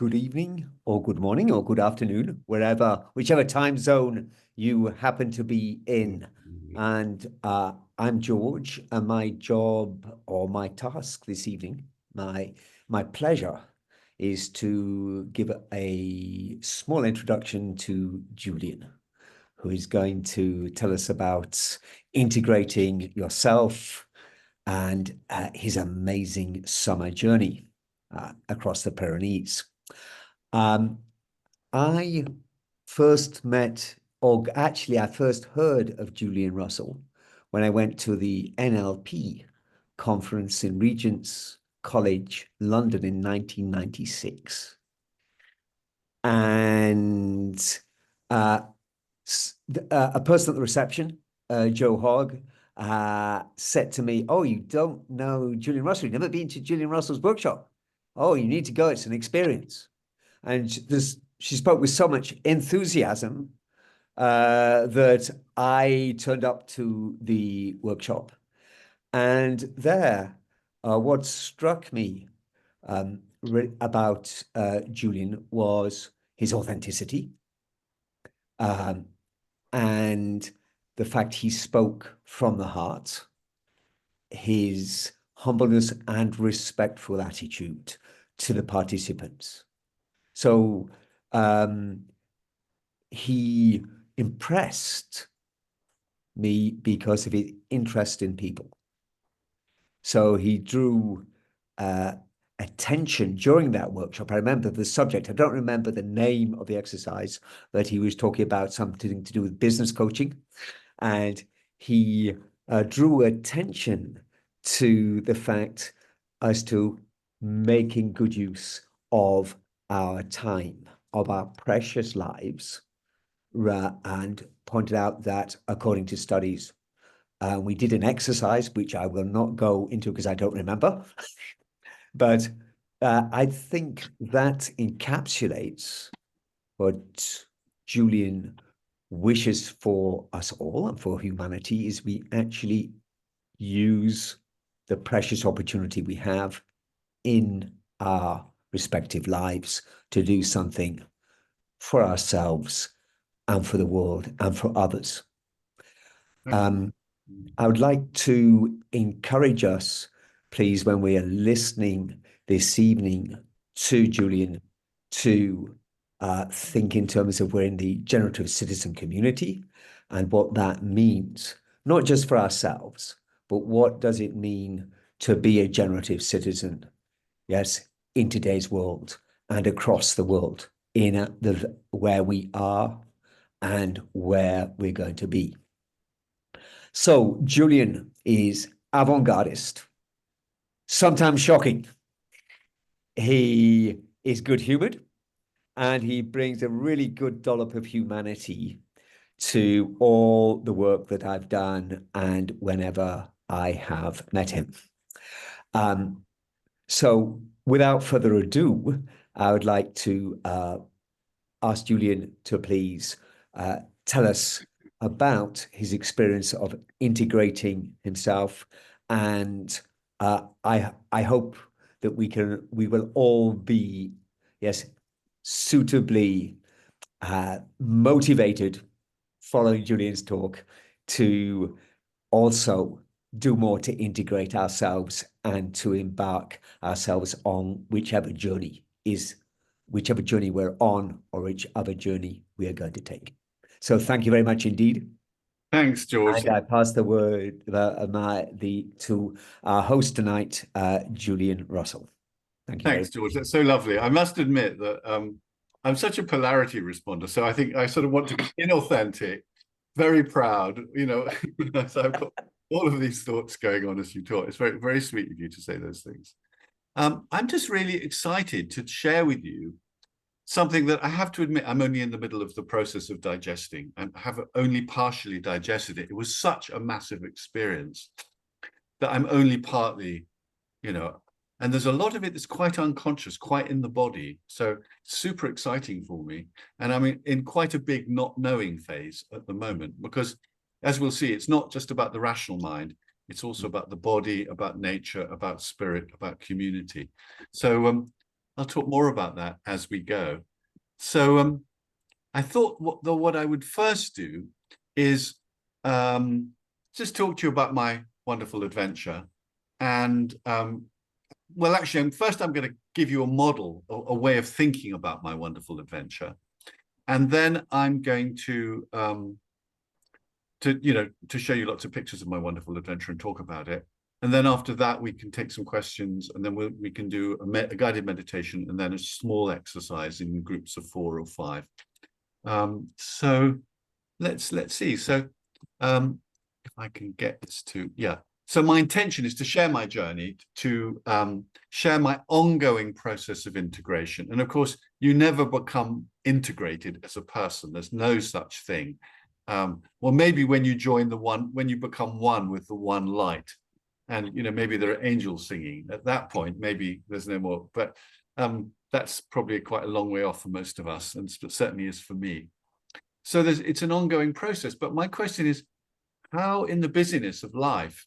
good evening or good morning or good afternoon, whichever time zone you happen to be in. And I'm George, and my job or my task this evening, my pleasure is to give a small introduction to Julian, who is going to tell us about integrating yourself and his amazing summer journey across the Pyrenees. I first met, or actually, I first heard of Julian Russell when I went to the NLP conference in Regent's College, London in 1996. And a person at the reception, Joe Hogg, said to me, "Oh, you don't know Julian Russell? You've never been to Julian Russell's workshop? Oh, you need to go. It's an experience." And she spoke with so much enthusiasm that I turned up to the workshop. And there, what struck me about Julian was his authenticity, and the fact he spoke from the heart, his humbleness and respectful attitude to the participants. So he impressed me because of his interest in people. So he drew attention during that workshop. I remember the subject. I don't remember the name of the exercise, but he was talking about something to do with business coaching. And he drew attention to the fact as to making good use of our time, of our precious lives, and pointed out that according to studies, we did an exercise, which I will not go into because I don't remember, but I think that encapsulates what Julian wishes for us all and for humanity, is we actually use the precious opportunity we have in our respective lives to do something for ourselves and for the world and for others. I would like to encourage us, please, when we are listening this evening to Julian, to think in terms of we're in the generative citizen community and what that means, not just for ourselves, but what does it mean to be a generative citizen, yes, in today's world and across the world, in where we are and where we're going to be. So Julian is avant-gardist, sometimes shocking. He is good-humored, and he brings a really good dollop of humanity to all the work that I've done and whenever I have met him. So without further ado, I would like to ask Julian to please tell us about his experience of integrating himself, and I hope that we will all be, yes, suitably motivated following Julian's talk to also do more to integrate ourselves and to embark ourselves on whichever journey we're on or whichever journey we are going to take. So thank you very much indeed. Thanks, George. And I pass the word to our host tonight, Julian Russell. Thank you. Thanks, George. That's so lovely. I must admit that I'm such a polarity responder. So I think I sort of want to be inauthentic, very proud, so I've got all of these thoughts going on as you talk. It's very, very sweet of you to say those things. I'm just really excited to share with you something that I have to admit I'm only in the middle of the process of digesting and have only partially digested it. It was such a massive experience that I'm only partly, and there's a lot of it that's quite unconscious, quite in the body. So super exciting for me. And I'm in quite a big not knowing phase at the moment, because as we'll see, it's not just about the rational mind. It's also about the body, about nature, about spirit, about community. So I'll talk more about that as we go. So I thought what I would first do is just talk to you about my wonderful adventure. And well, actually, first I'm going to give you a model, a way of thinking about my wonderful adventure. And then I'm going to show you lots of pictures of my wonderful adventure and talk about it. And then after that, we can take some questions, and then we can do a guided meditation, and then a small exercise in groups of 4 or 5. So let's see. So if I can get this to, yeah. So my intention is to share my journey, to share my ongoing process of integration. And of course, you never become integrated as a person. There's no such thing. Well, maybe when you become one with the one light, and maybe there are angels singing at that point, maybe there's no more. But that's probably quite a long way off for most of us, and certainly is for me. So it's an ongoing process. But my question is, how in the busyness of life,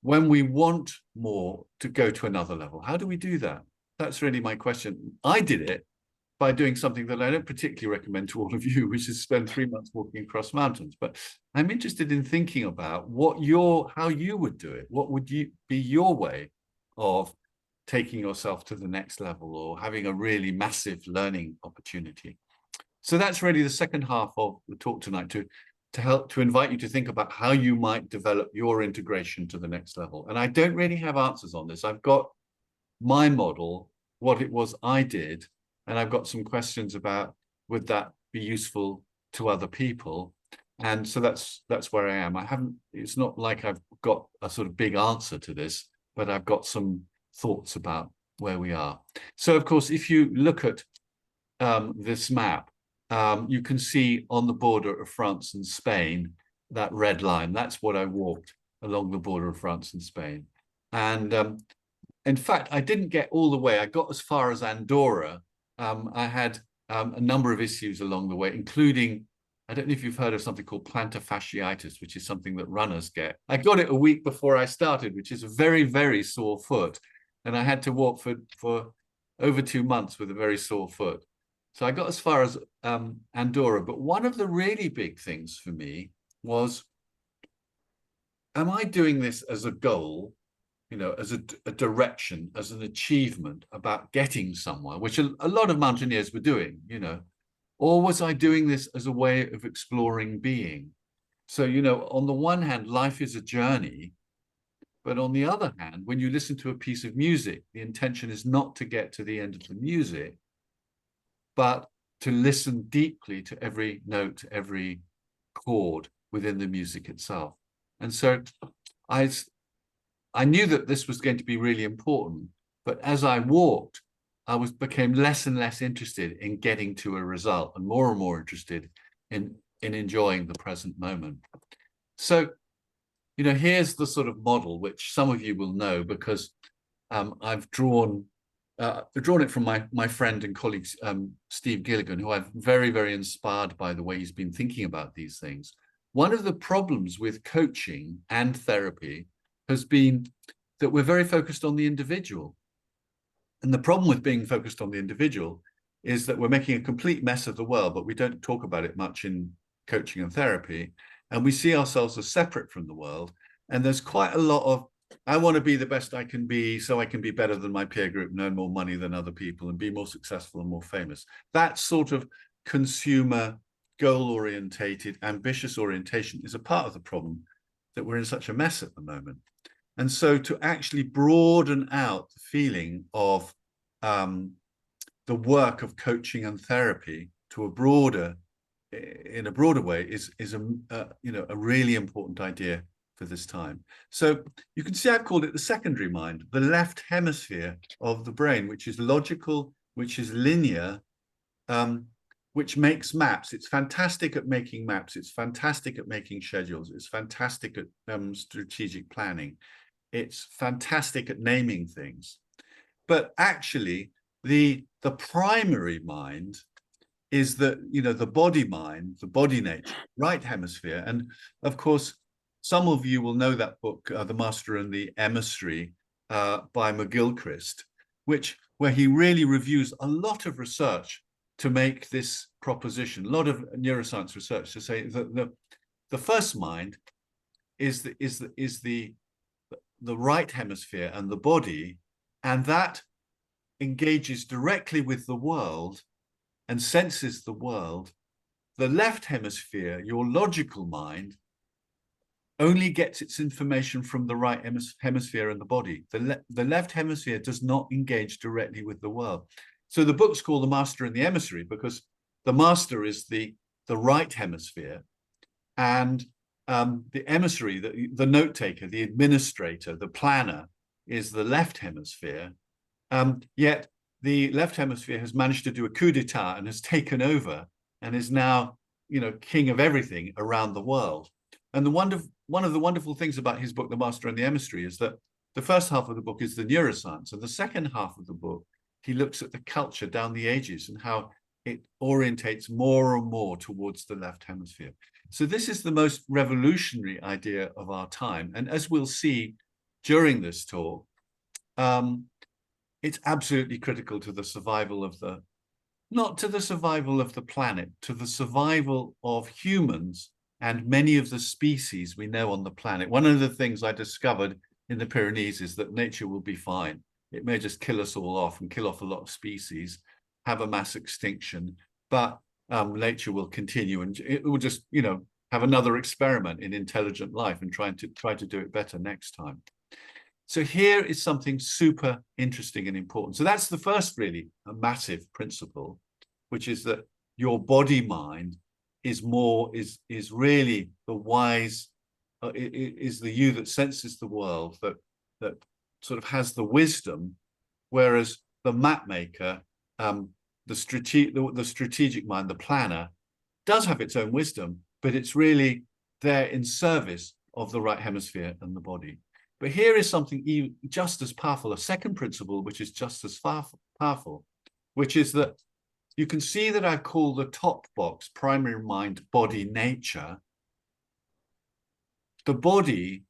when we want more, to go to another level, how do we do that? That's really my question. I did it by doing something that I don't particularly recommend to all of you, which is spend 3 months walking across mountains. But I'm interested in thinking about how you would do it. What would be your way of taking yourself to the next level, or having a really massive learning opportunity? So that's really the second half of the talk tonight, to invite you to think about how you might develop your integration to the next level. And I don't really have answers on this. I've got my model, what it was I did, and I've got some questions about, would that be useful to other people? And so that's where I am. It's not like I've got a sort of big answer to this, but I've got some thoughts about where we are. So of course, if you look at this map, you can see on the border of France and Spain, that red line. That's what I walked along the border of France and Spain. And in fact, I didn't get all the way. I got as far as Andorra. I had a number of issues along the way, including, I don't know if you've heard of something called plantar fasciitis, which is something that runners get. I got it a week before I started, which is a very, very sore foot. And I had to walk for over 2 months with a very sore foot. So I got as far as Andorra. But one of the really big things for me was, am I doing this as a goal, as a direction, as an achievement about getting somewhere, which a lot of mountaineers were doing, or was I doing this as a way of exploring being? So, on the one hand, life is a journey, but on the other hand, when you listen to a piece of music, the intention is not to get to the end of the music, but to listen deeply to every note, every chord within the music itself. And so I knew that this was going to be really important, but as I walked, I became less and less interested in getting to a result, and more interested in enjoying the present moment. So, here's the sort of model, which some of you will know, because I've drawn it from my friend and colleague, Steve Gilligan, who I'm very, very inspired by the way he's been thinking about these things. One of the problems with coaching and therapy has been that we're very focused on the individual. And the problem with being focused on the individual is that we're making a complete mess of the world, but we don't talk about it much in coaching and therapy. And we see ourselves as separate from the world. And there's quite a lot of, I want to be the best I can be so I can be better than my peer group, earn more money than other people, and be more successful and more famous. That sort of consumer, goal-orientated, ambitious orientation is a part of the problem that we're in such a mess at the moment. And so to actually broaden out the feeling of the work of coaching and therapy to in a broader way is a really important idea for this time. So you can see I've called it the secondary mind, the left hemisphere of the brain, which is logical, which is linear, which makes maps. It's fantastic at making maps. It's fantastic at making schedules. It's fantastic at strategic planning. It's fantastic at naming things. But actually, the primary mind is the body mind, the body nature, right hemisphere. And of course, some of you will know that book, The Master and the Emissary, by McGilchrist, which where he really reviews a lot of research to make this proposition, a lot of neuroscience research to say that the first mind is the right hemisphere and the body, and that engages directly with the world and senses the world. The left hemisphere, your logical mind, only gets its information from the right hemisphere in the body. The left hemisphere does not engage directly with the world. So the book's called The Master and the Emissary because the master is the right hemisphere, and the emissary, the note taker, the administrator, the planner is the left hemisphere. Yet the left hemisphere has managed to do a coup d'etat and has taken over and is now, king of everything around the world. And one of the wonderful things about his book, The Master and the Emissary, is that the first half of the book is the neuroscience, and the second half of the book, he looks at the culture down the ages and how it orientates more and more towards the left hemisphere. So this is the most revolutionary idea of our time. And as we'll see during this talk, it's absolutely critical to the survival of not to the survival of the planet, to the survival of humans and many of the species we know on the planet. One of the things I discovered in the Pyrenees is that nature will be fine. It may just kill us all off and kill off a lot of species, have a mass extinction, but nature will continue, and it will just, have another experiment in intelligent life and try to do it better next time. So here is something super interesting and important. So that's the first really a massive principle, which is that your body mind is really the wise, is the you that senses the world, that sort of has the wisdom, whereas the map maker, the strategic mind, the planner, does have its own wisdom, but it's really there in service of the right hemisphere and the body. But here is something just as powerful, a second principle, which is just as powerful, which is that you can see that I've called the top box primary mind, body, nature. The body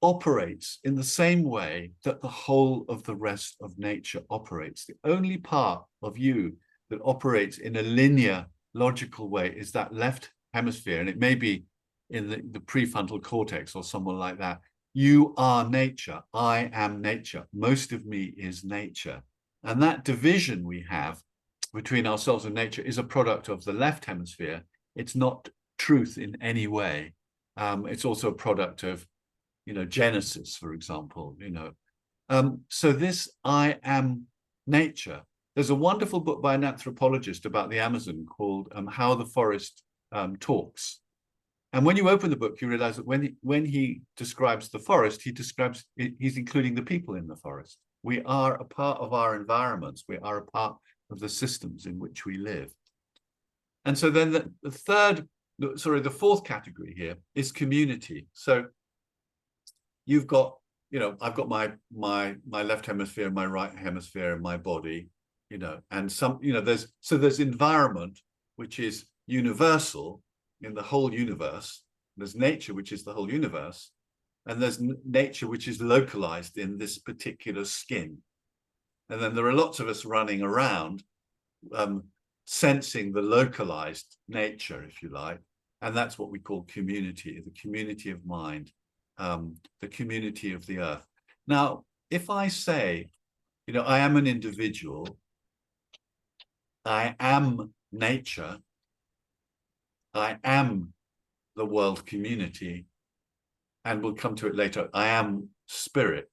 operates in the same way that the whole of the rest of nature operates. The only part of you that operates in a linear, logical way is that left hemisphere, and it may be in the prefrontal cortex or someone like that. You are nature. I am nature. Most of me is nature. And that division we have between ourselves and nature is a product of the left hemisphere. It's not truth in any way. It's also a product of, Genesis, for example, So this I am nature. There's a wonderful book by an anthropologist about the Amazon called How the Forest Talks. And when you open the book, you realize that when he describes the forest, he's including the people in the forest. We are a part of our environments. We are a part of the systems in which we live. And so then the fourth category here is community. So you've got, I've got my left hemisphere, my right hemisphere, and my body, and there's environment, which is universal in the whole universe. There's nature, which is the whole universe. And there's nature, which is localized in this particular skin. And then there are lots of us running around sensing the localized nature, if you like. And that's what we call community, the community of mind, the community of the earth. Now, if I say, I am an individual, I am nature, I am the world community, and we'll come to it later, I am spirit.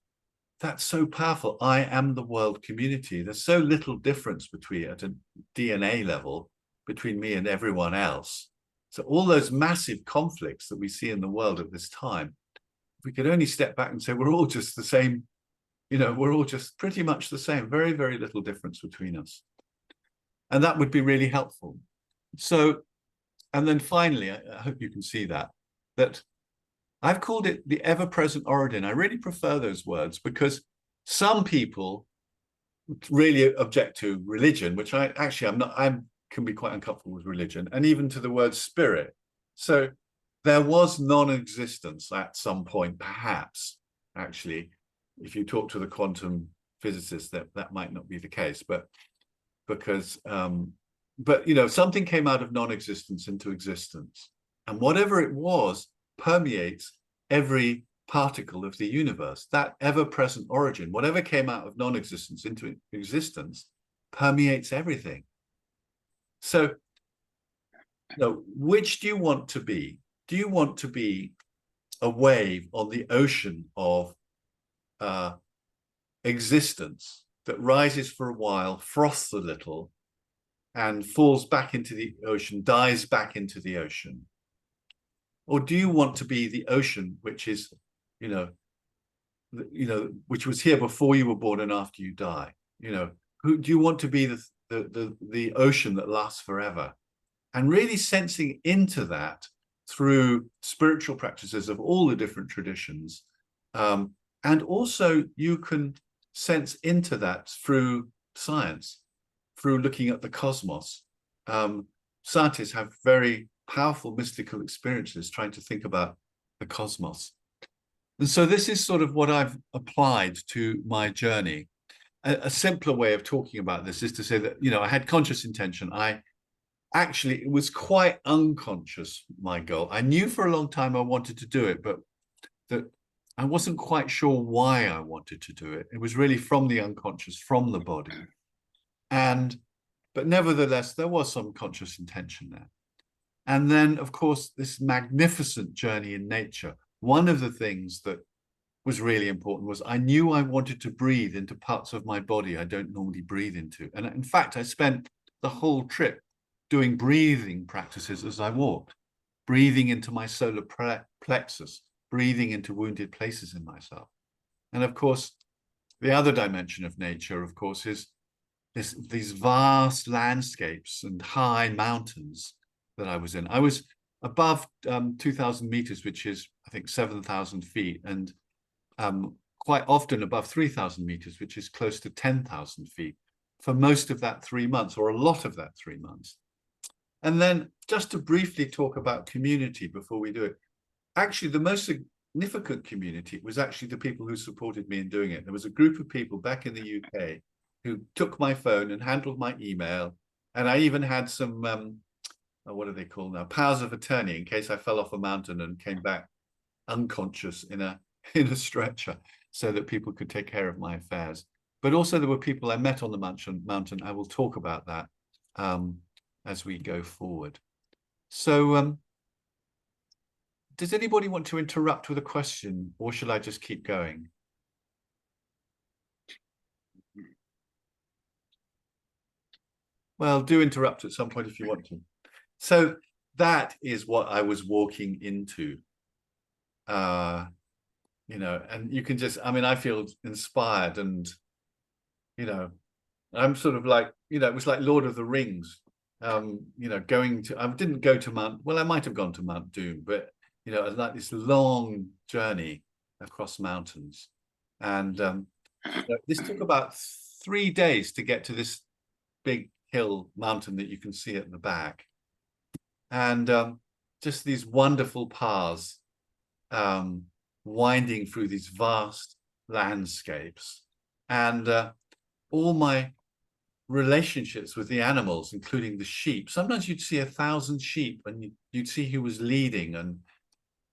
That's so powerful. I am the world community. There's so little difference at a DNA level between me and everyone else. So all those massive conflicts that we see in the world at this time, if we could only step back and say we're all just the same, we're all just pretty much the same, very, very little difference between us. And that would be really helpful. So, and then finally, I hope you can see that I've called it the ever-present origin. I really prefer those words because some people really object to religion, which I can be quite uncomfortable with religion, and even to the word spirit. So there was non-existence at some point, perhaps, actually, if you talk to the quantum physicists that might not be the case, but because but you know, something came out of non-existence into existence, and whatever it was permeates every particle of the universe. That ever-present origin, whatever came out of non-existence into existence, permeates everything. So, you know, which do you want to be? Do you want to be a wave on the ocean of existence that rises for a while, froths a little, and falls back into the ocean, dies back into the ocean? Or do you want to be the ocean, which is, you know, which was here before you were born and after you die? You know, who do you want to be the ocean that lasts forever? And really sensing into that through spiritual practices of all the different traditions. And also you can sense into that through science, through looking at the cosmos. Scientists have very powerful mystical experiences trying to think about the cosmos. And so this is sort of what I've applied to my journey. A simpler way of talking about this is to say that, you know, I had conscious intention. Actually, it was quite unconscious, my goal. I knew for a long time I wanted to do it, but that I wasn't quite sure why I wanted to do it. It was really from the unconscious, from the body. But nevertheless, there was some conscious intention there. And then, of course, this magnificent journey in nature. One of the things that was really important was I knew I wanted to breathe into parts of my body I don't normally breathe into. And in fact, I spent the whole trip doing breathing practices as I walked, breathing into my solar plexus, breathing into wounded places in myself. And of course, the other dimension of nature, of course, is these vast landscapes and high mountains that I was in. I was above 2,000 meters, which is, I think, 7,000 feet, and quite often above 3,000 meters, which is close to 10,000 feet, for most of that 3 months, or a lot of that 3 months. And then just to briefly talk about community before we do it, actually the most significant community was actually the people who supported me in doing it. There was a group of people back in the UK who took my phone and handled my email. And I even had some, what are they called now? Powers of attorney, in case I fell off a mountain and came back unconscious in a stretcher, so that people could take care of my affairs. But also there were people I met on the mountain. I will talk about that as we go forward. So does anybody want to interrupt with a question, or shall I just keep going? Well, do interrupt at some point if you want to. So that is what I was walking into. You know, and you can just, I mean, I feel inspired, and, you know, I'm sort of like, you know, it was like Lord of the Rings, you know, I didn't go to I might have gone to Mount Doom, but, you know, it was like this long journey across mountains. And this took about 3 days to get to this big hill mountain that you can see at the back. And just these wonderful paths, winding through these vast landscapes, and all my relationships with the animals, including the sheep. Sometimes you'd see 1,000 sheep, and you'd see who was leading,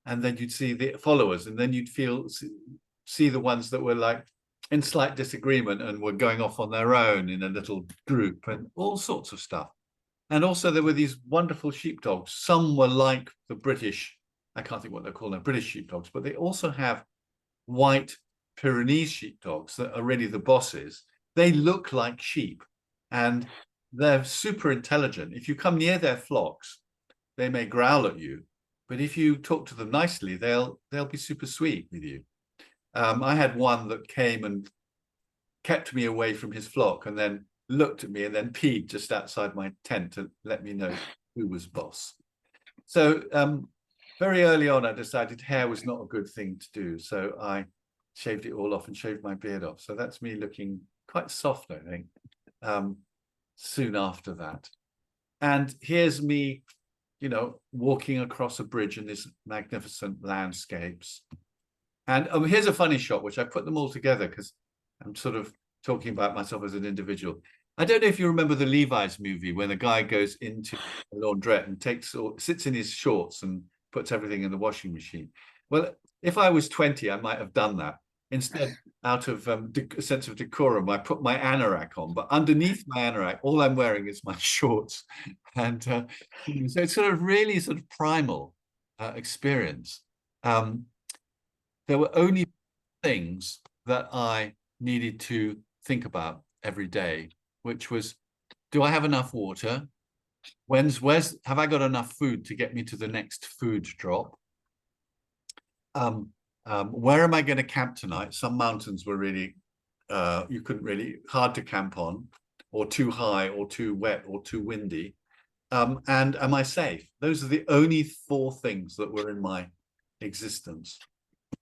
and then you'd see the followers, and then you'd see the ones that were like in slight disagreement and were going off on their own in a little group, and all sorts of stuff. And also there were these wonderful sheepdogs. Some were like the British, I can't think what they're called now, British sheepdogs, but they also have white Pyrenees sheepdogs that are really the bosses. They look like sheep, and they're super intelligent. If you come near their flocks, they may growl at you, but if you talk to them nicely, they'll be super sweet with you. I had one that came and kept me away from his flock, and then looked at me and then peed just outside my tent to let me know who was boss. So very early on, I decided hair was not a good thing to do. So I shaved it all off and shaved my beard off. So that's me looking quite soft, I think, soon after that. And here's me, you know, walking across a bridge in these magnificent landscapes. And here's a funny shot, which I put them all together because I'm sort of talking about myself as an individual. I don't know if you remember the Levi's movie when a guy goes into a laundrette and sits in his shorts and puts everything in the washing machine. Well, if I was 20, I might have done that. Instead, out of a sense of decorum, I put my anorak on, but underneath my anorak, all I'm wearing is my shorts. And so it's sort of really sort of primal experience. There were only things that I needed to think about every day, which was, do I have enough water? Have I got enough food to get me to the next food drop? Where am I going to camp tonight? Some mountains were really, you couldn't really, hard to camp on, or too high, or too wet, or too windy. And am I safe? Those are the only 4 things that were in my existence.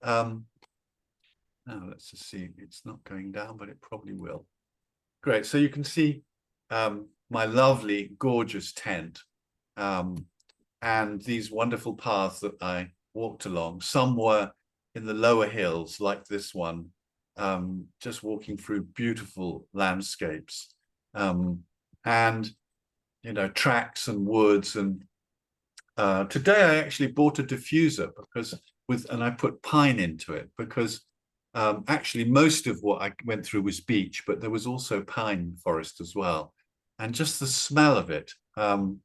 Now let's just see, it's not going down, but it probably will. Great, so you can see my lovely, gorgeous tent and these wonderful paths that I walked along. Some were in the lower hills, like this one, just walking through beautiful landscapes, and, you know, tracks and woods. And today I actually bought a diffuser and I put pine into it because actually most of what I went through was beech, but there was also pine forest as well. And just the smell of it. I'm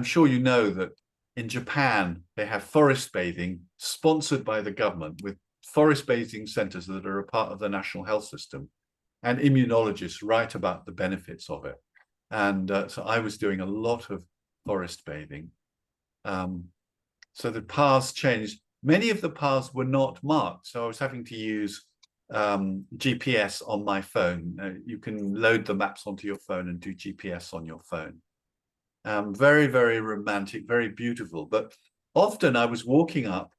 sure you know that in Japan, they have forest bathing sponsored by the government, with forest bathing centers that are a part of the national health system, and immunologists write about the benefits of it. And so I was doing a lot of forest bathing. So the paths changed. Many of the paths were not marked, so I was having to use GPS on my phone. You can load the maps onto your phone and do GPS on your phone. Very, very romantic, very beautiful. But often I was walking up,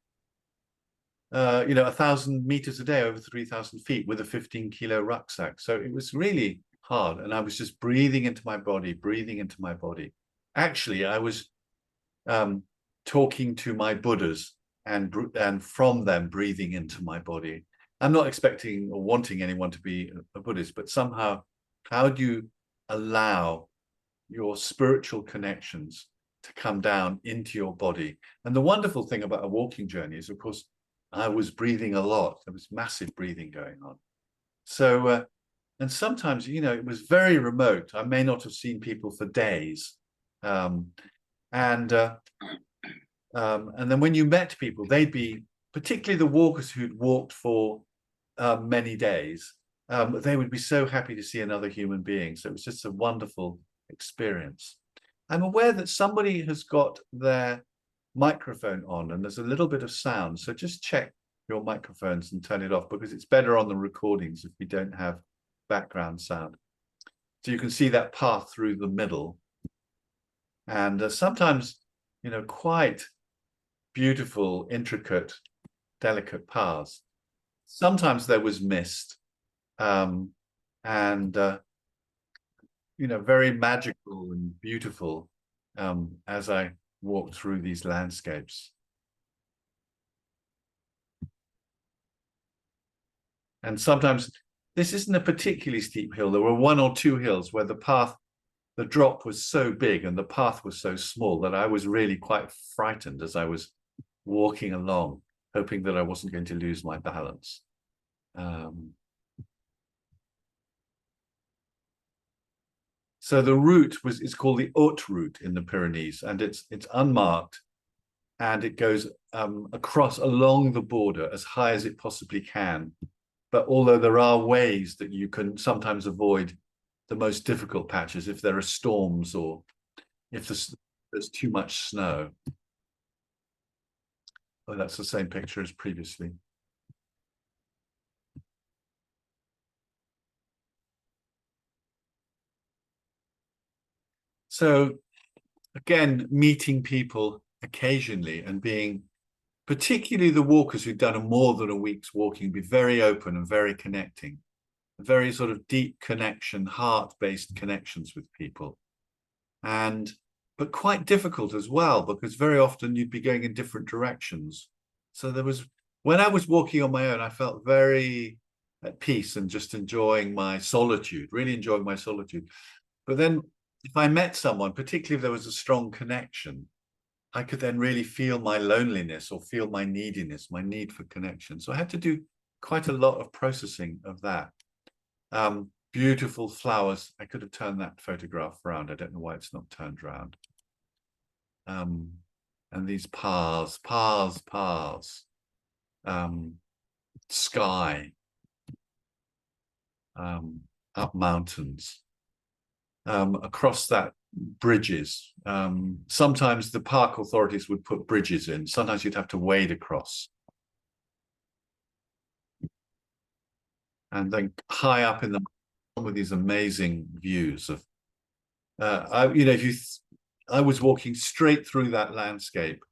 1,000 meters a day, over 3,000 feet, with a 15-kilo rucksack. So it was really hard, and I was just breathing into my body, breathing into my body. Actually, I was talking to my Buddhas, and from them breathing into my body. I'm not expecting or wanting anyone to be a Buddhist, but somehow, how do you allow your spiritual connections to come down into your body? And the wonderful thing about a walking journey is, of course, I was breathing a lot. There was massive breathing going on. So, and sometimes, you know, it was very remote. I may not have seen people for days. And then when you met people, they'd be, particularly the walkers who'd walked for many days, they would be so happy to see another human being. So it was just a wonderful experience. I'm aware that somebody has got their microphone on and there's a little bit of sound. So just check your microphones and turn it off, because it's better on the recordings if we don't have background sound. So you can see that path through the middle. And sometimes, you know, quite beautiful, intricate, delicate paths. Sometimes there was mist, and you know, very magical and beautiful as I walked through these landscapes. And sometimes this isn't a particularly steep hill. There were 1 or 2 hills where the drop was so big and the path was so small that I was really quite frightened as I was walking along, hoping that I wasn't going to lose my balance. So the route is called the Haute route in the Pyrenees, and it's unmarked, and it goes along the border as high as it possibly can. But although there are ways that you can sometimes avoid the most difficult patches if there are storms or if there's too much snow. Oh, that's the same picture as previously. So again, meeting people occasionally and being, particularly the walkers who'd done more than a week's walking, be very open and very connecting, very sort of deep connection, heart-based connections with people. But quite difficult as well, because very often you'd be going in different directions. So when I was walking on my own, I felt very at peace and just enjoying my solitude, really enjoying my solitude. But then if I met someone, particularly if there was a strong connection, I could then really feel my loneliness or feel my neediness, my need for connection. So I had to do quite a lot of processing of that. Beautiful flowers. I could have turned that photograph around. I don't know why it's not turned around. And these paths, sky, up mountains, across that bridges. Sometimes the park authorities would put bridges in. Sometimes you'd have to wade across. And then high up in the with these amazing views of, I was walking straight through that landscape,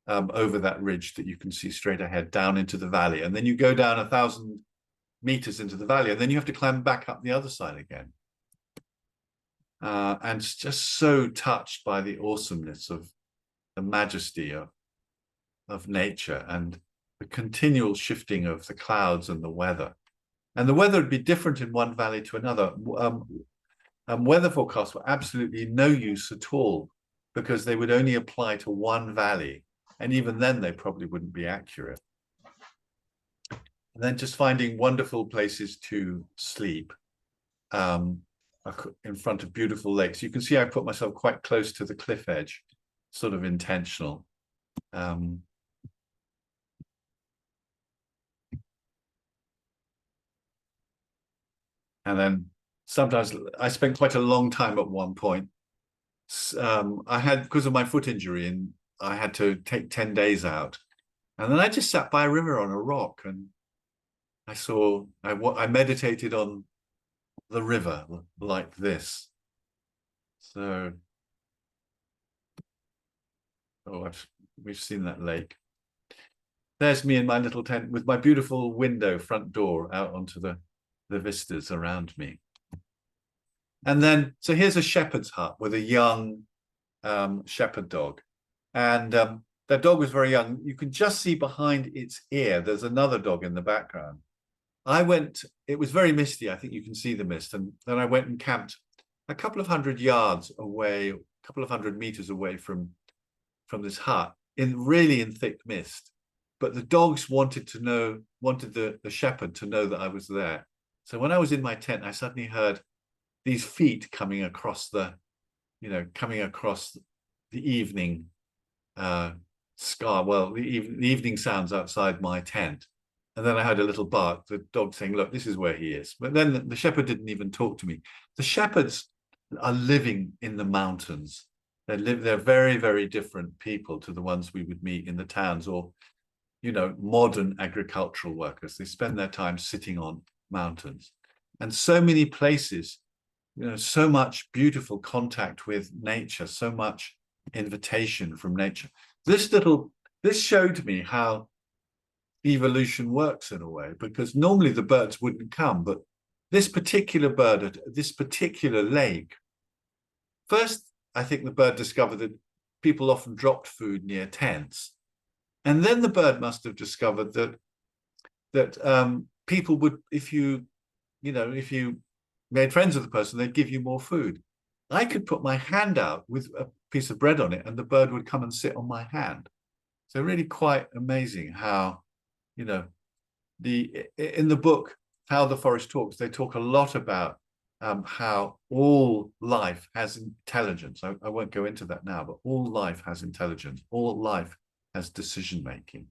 over that ridge that you can see straight ahead down into the valley. And then you go down 1,000 meters into the valley, and then you have to climb back up the other side again. And just so touched by the awesomeness of the majesty of nature and the continual shifting of the clouds and the weather. And the weather would be different in one valley to another. Weather forecasts were absolutely no use at all because they would only apply to one valley. And even then, they probably wouldn't be accurate. And then just finding wonderful places to sleep in front of beautiful lakes. You can see I put myself quite close to the cliff edge, sort of intentional. And then sometimes I spent quite a long time at one point. I had, because of my foot injury, and I had to take 10 days out. And then I just sat by a river on a rock, and I meditated on the river like this. So, we've seen that lake. There's me in my little tent with my beautiful window front door out onto the vistas around me. And then, so here's a shepherd's hut with a young shepherd dog. And that dog was very young. You can just see behind its ear, there's another dog in the background. It was very misty. I think you can see the mist. And then I went and camped a couple of hundred yards away, a couple of hundred meters away from this hut, really in thick mist. But the dogs wanted the shepherd to know that I was there. So when I was in my tent, I suddenly heard these feet coming across the evening sky. Well, the evening sounds outside my tent. And then I heard a little bark, the dog saying, look, this is where he is. But then the shepherd didn't even talk to me. The shepherds are living in the mountains. They're very, very different people to the ones we would meet in the towns or, modern agricultural workers. They spend their time sitting on mountains. And so many places, so much beautiful contact with nature, so much invitation from nature. This showed me how evolution works in a way, because normally the birds wouldn't come, but this particular bird at this particular lake, first, I think the bird discovered that people often dropped food near tents. And then the bird must have discovered that people would, if you made friends with the person, they'd give you more food. I could put my hand out with a piece of bread on it and the bird would come and sit on my hand. So really quite amazing how, in the book, How the Forest Talks, they talk a lot about how all life has intelligence. I won't go into that now, but all life has intelligence. All life has decision-making.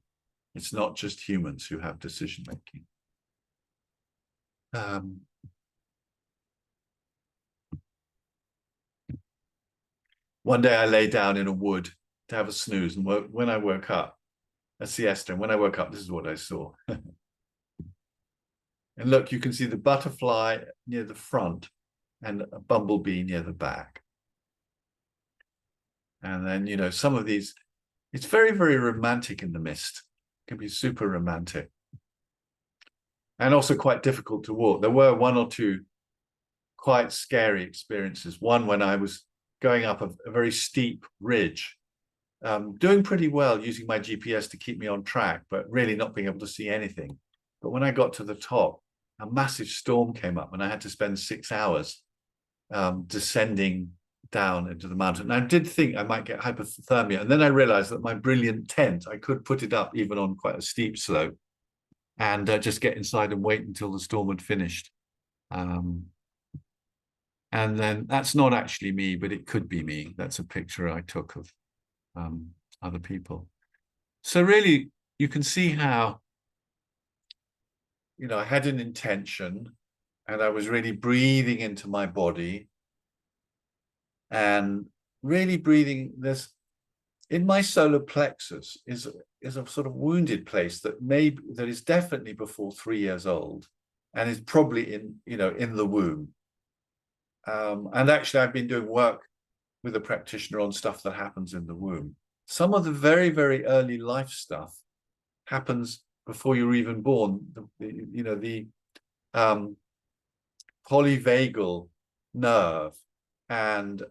It's not just humans who have decision-making. One day I lay down in a wood to have a snooze, and when I woke up, a siesta, and when I woke up, this is what I saw. And look, you can see the butterfly near the front and a bumblebee near the back. And then, some of these, it's very, very romantic in the mist. It can be super romantic. And also quite difficult to walk. There were one or two quite scary experiences. One when I was going up a very steep ridge, doing pretty well using my GPS to keep me on track, but really not being able to see anything. But when I got to the top, a massive storm came up and I had to spend 6 hours descending down into the mountain. And I did think I might get hypothermia. And then I realized that my brilliant tent, I could put it up even on quite a steep slope and just get inside and wait until the storm had finished. And then that's not actually me, but it could be me. That's a picture I took of other people. So really, you can see how, you know, I had an intention and I was really breathing into my body and really breathing. There's in my solar plexus is a sort of wounded place that is definitely before 3 years old and is probably in, you know, in the womb. And actually I've been doing work with a practitioner on stuff that happens in the womb. Some of the very, very early life stuff happens before you're even born. You know, the polyvagal nerve and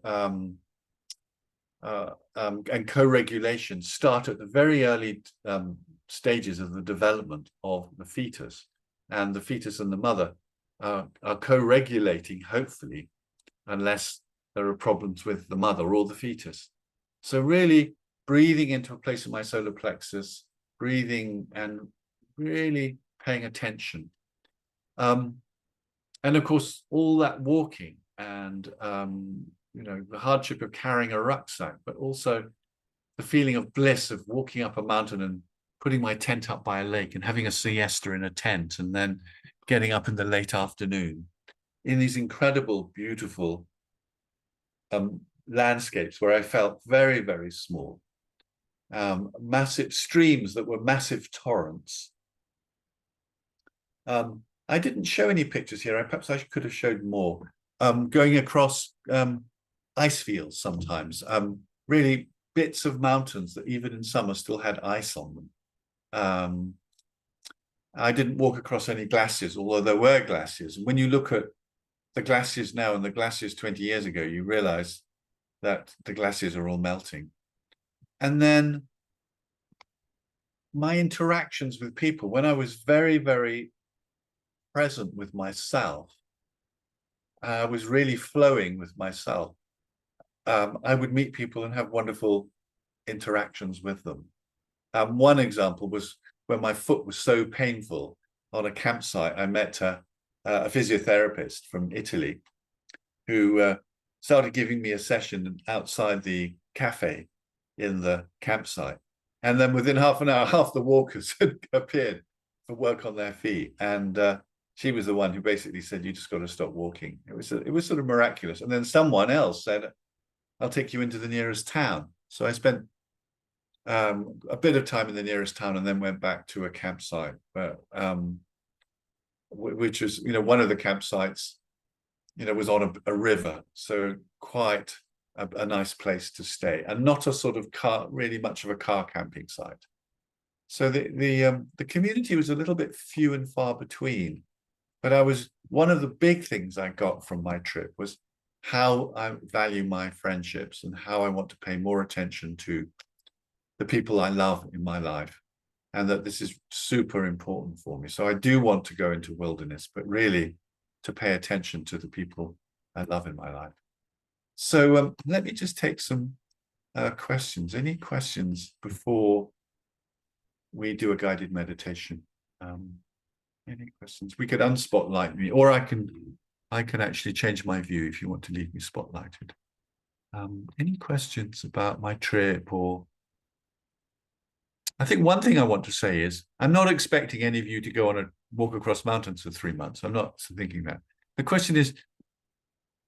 co-regulation start at the very early stages of the development of the fetus, and the fetus and the mother are co-regulating, hopefully, unless there are problems with the mother or the fetus. So really breathing into a place in my solar plexus, breathing and really paying attention. And of course, all that walking and, you know, the hardship of carrying a rucksack, but also the feeling of bliss of walking up a mountain and putting my tent up by a lake and having a siesta in a tent and then getting up in the late afternoon in these incredible, beautiful landscapes where I felt very, very small. Massive streams that were massive torrents. I didn't show any pictures here. Perhaps I could have showed more. Going across ice fields sometimes, really bits of mountains that even in summer still had ice on them. I didn't walk across any glaciers, although there were glaciers. And when you look at the glaciers now and the glaciers 20 years ago, you realize that the glaciers are all melting. And then my interactions with people, when I was very, very present with myself, I was really flowing with myself. I would meet people and have wonderful interactions with them. One example was when my foot was so painful on a campsite, I met a physiotherapist from Italy who started giving me a session outside the cafe in the campsite. And then within half an hour, half the walkers had appeared for work on their feet. And she was the one who basically said, you just got to stop walking. It was sort of miraculous. And then someone else said, I'll take you into the nearest town. So I spent a bit of time in the nearest town and then went back to a campsite, which was, you know, one of the campsites, you know, was on a river. So quite a nice place to stay and not a sort of really much of a car camping site. So the community was a little bit few and far between, but one of the big things I got from my trip was how I value my friendships and how I want to pay more attention to the people I love in my life, and that this is super important for me. So I do want to go into wilderness, but really to pay attention to the people I love in my life. So let me just take some questions. Any questions before we do a guided meditation? Any questions? We could unspotlight me, or I can actually change my view if you want to leave me spotlighted. Any questions about my trip? Or I think one thing I want to say is I'm not expecting any of you to go on a walk across mountains for 3 months. I'm not thinking that. The question is,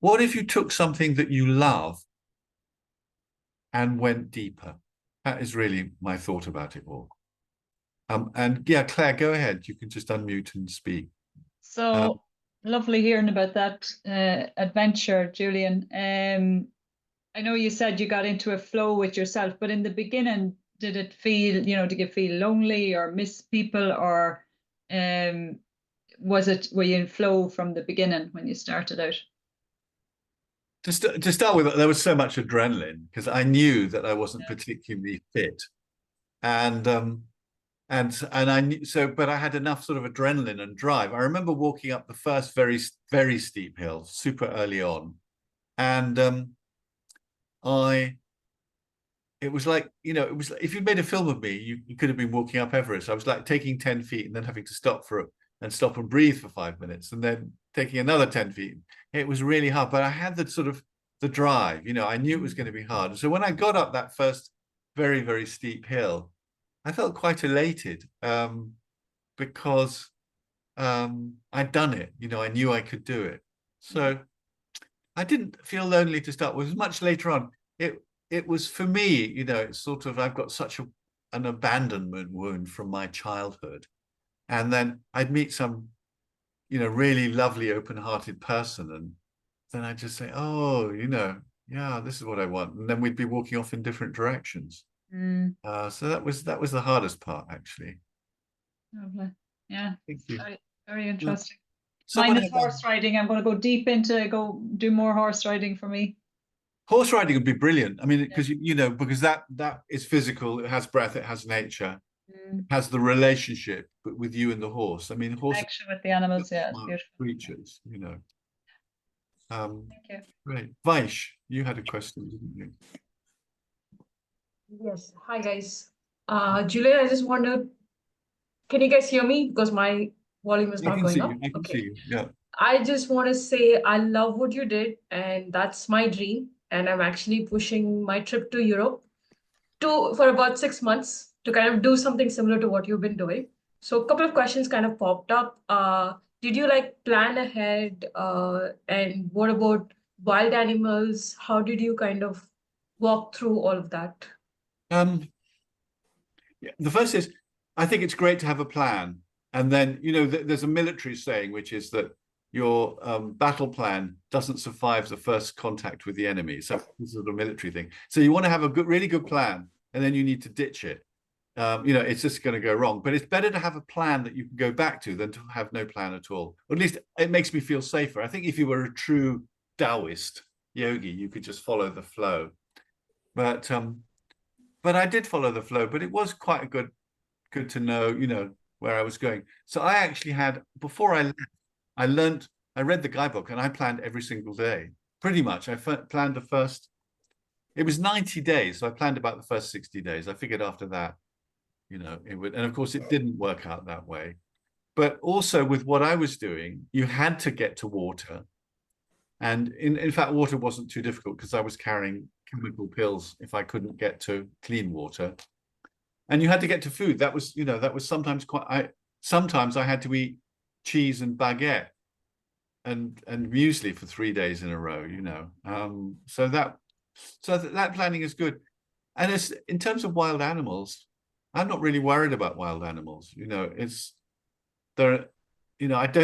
what if you took something that you love and went deeper? That is really my thought about it all. And yeah, Claire, go ahead. You can just unmute and speak. So lovely hearing about that adventure, Julian. I know you said you got into a flow with yourself, but in the beginning, did it feel, you know, did you feel lonely or miss people, or were you in flow from the beginning when you started out? To start with, there was so much adrenaline because I knew that I wasn't particularly fit. And And I knew, so, but I had enough sort of adrenaline and drive. I remember walking up the first very steep hill super early on, and it was like, it was, if you'd made a film of me, you could have been walking up Everest. I was like taking 10 feet and then having to stop and breathe for 5 minutes, and then taking another 10 feet. It was really hard, but I had the sort of the drive, I knew it was going to be hard. And so when I got up that first very, very steep hill, I felt quite elated, because I'd done it, I knew I could do it. So I didn't feel lonely to start with. It was much later on. It was for me, it's sort of, I've got such an abandonment wound from my childhood. And then I'd meet some, really lovely, open-hearted person. And then I'd just say, oh, yeah, this is what I want. And then we'd be walking off in different directions. So that was the hardest part, actually. Lovely. Yeah. Thank you. Very, very interesting. Someone Mine is horse riding. I'm going to go deep into go do more horse riding for me. Horse riding would be brilliant. I mean, because because that is physical. It has breath. It has nature. It has the relationship with you and the horse. I mean, horses Connection with the animals. Yeah, it's beautiful. Creatures. Thank you. Great. Vaish, you had a question, didn't you? Yes. Hi, guys. Julian, I just wondered, can you guys hear me? Because my volume is not going up. I can see you. Yeah. I just want to say I love what you did, and that's my dream. And I'm actually pushing my trip to Europe for about 6 months to kind of do something similar to what you've been doing. So a couple of questions kind of popped up. Did you plan ahead? And what about wild animals? How did you kind of walk through all of that? The first is, I think it's great to have a plan. And then, there's a military saying, which is that your battle plan doesn't survive the first contact with the enemy. So this is a military thing. So you want to have a really good plan, and then you need to ditch it. It's just going to go wrong. But it's better to have a plan that you can go back to than to have no plan at all. Or at least it makes me feel safer. I think if you were a true Taoist yogi, you could just follow the flow. But I did follow the flow. But it was quite good to know, where I was going. So I actually had, before I left, I read the guidebook, and I planned every single day, pretty much. I planned it was 90 days. So I planned about the first 60 days. I figured after that, it would, and of course it didn't work out that way. But also with what I was doing, you had to get to water. And in fact, water wasn't too difficult because I was carrying chemical pills if I couldn't get to clean water. And you had to get to food. That was, that was sometimes sometimes I had to eat cheese and baguette and muesli for 3 days in a row, so that planning is good. And in terms of wild animals, I'm not really worried about wild animals. I don't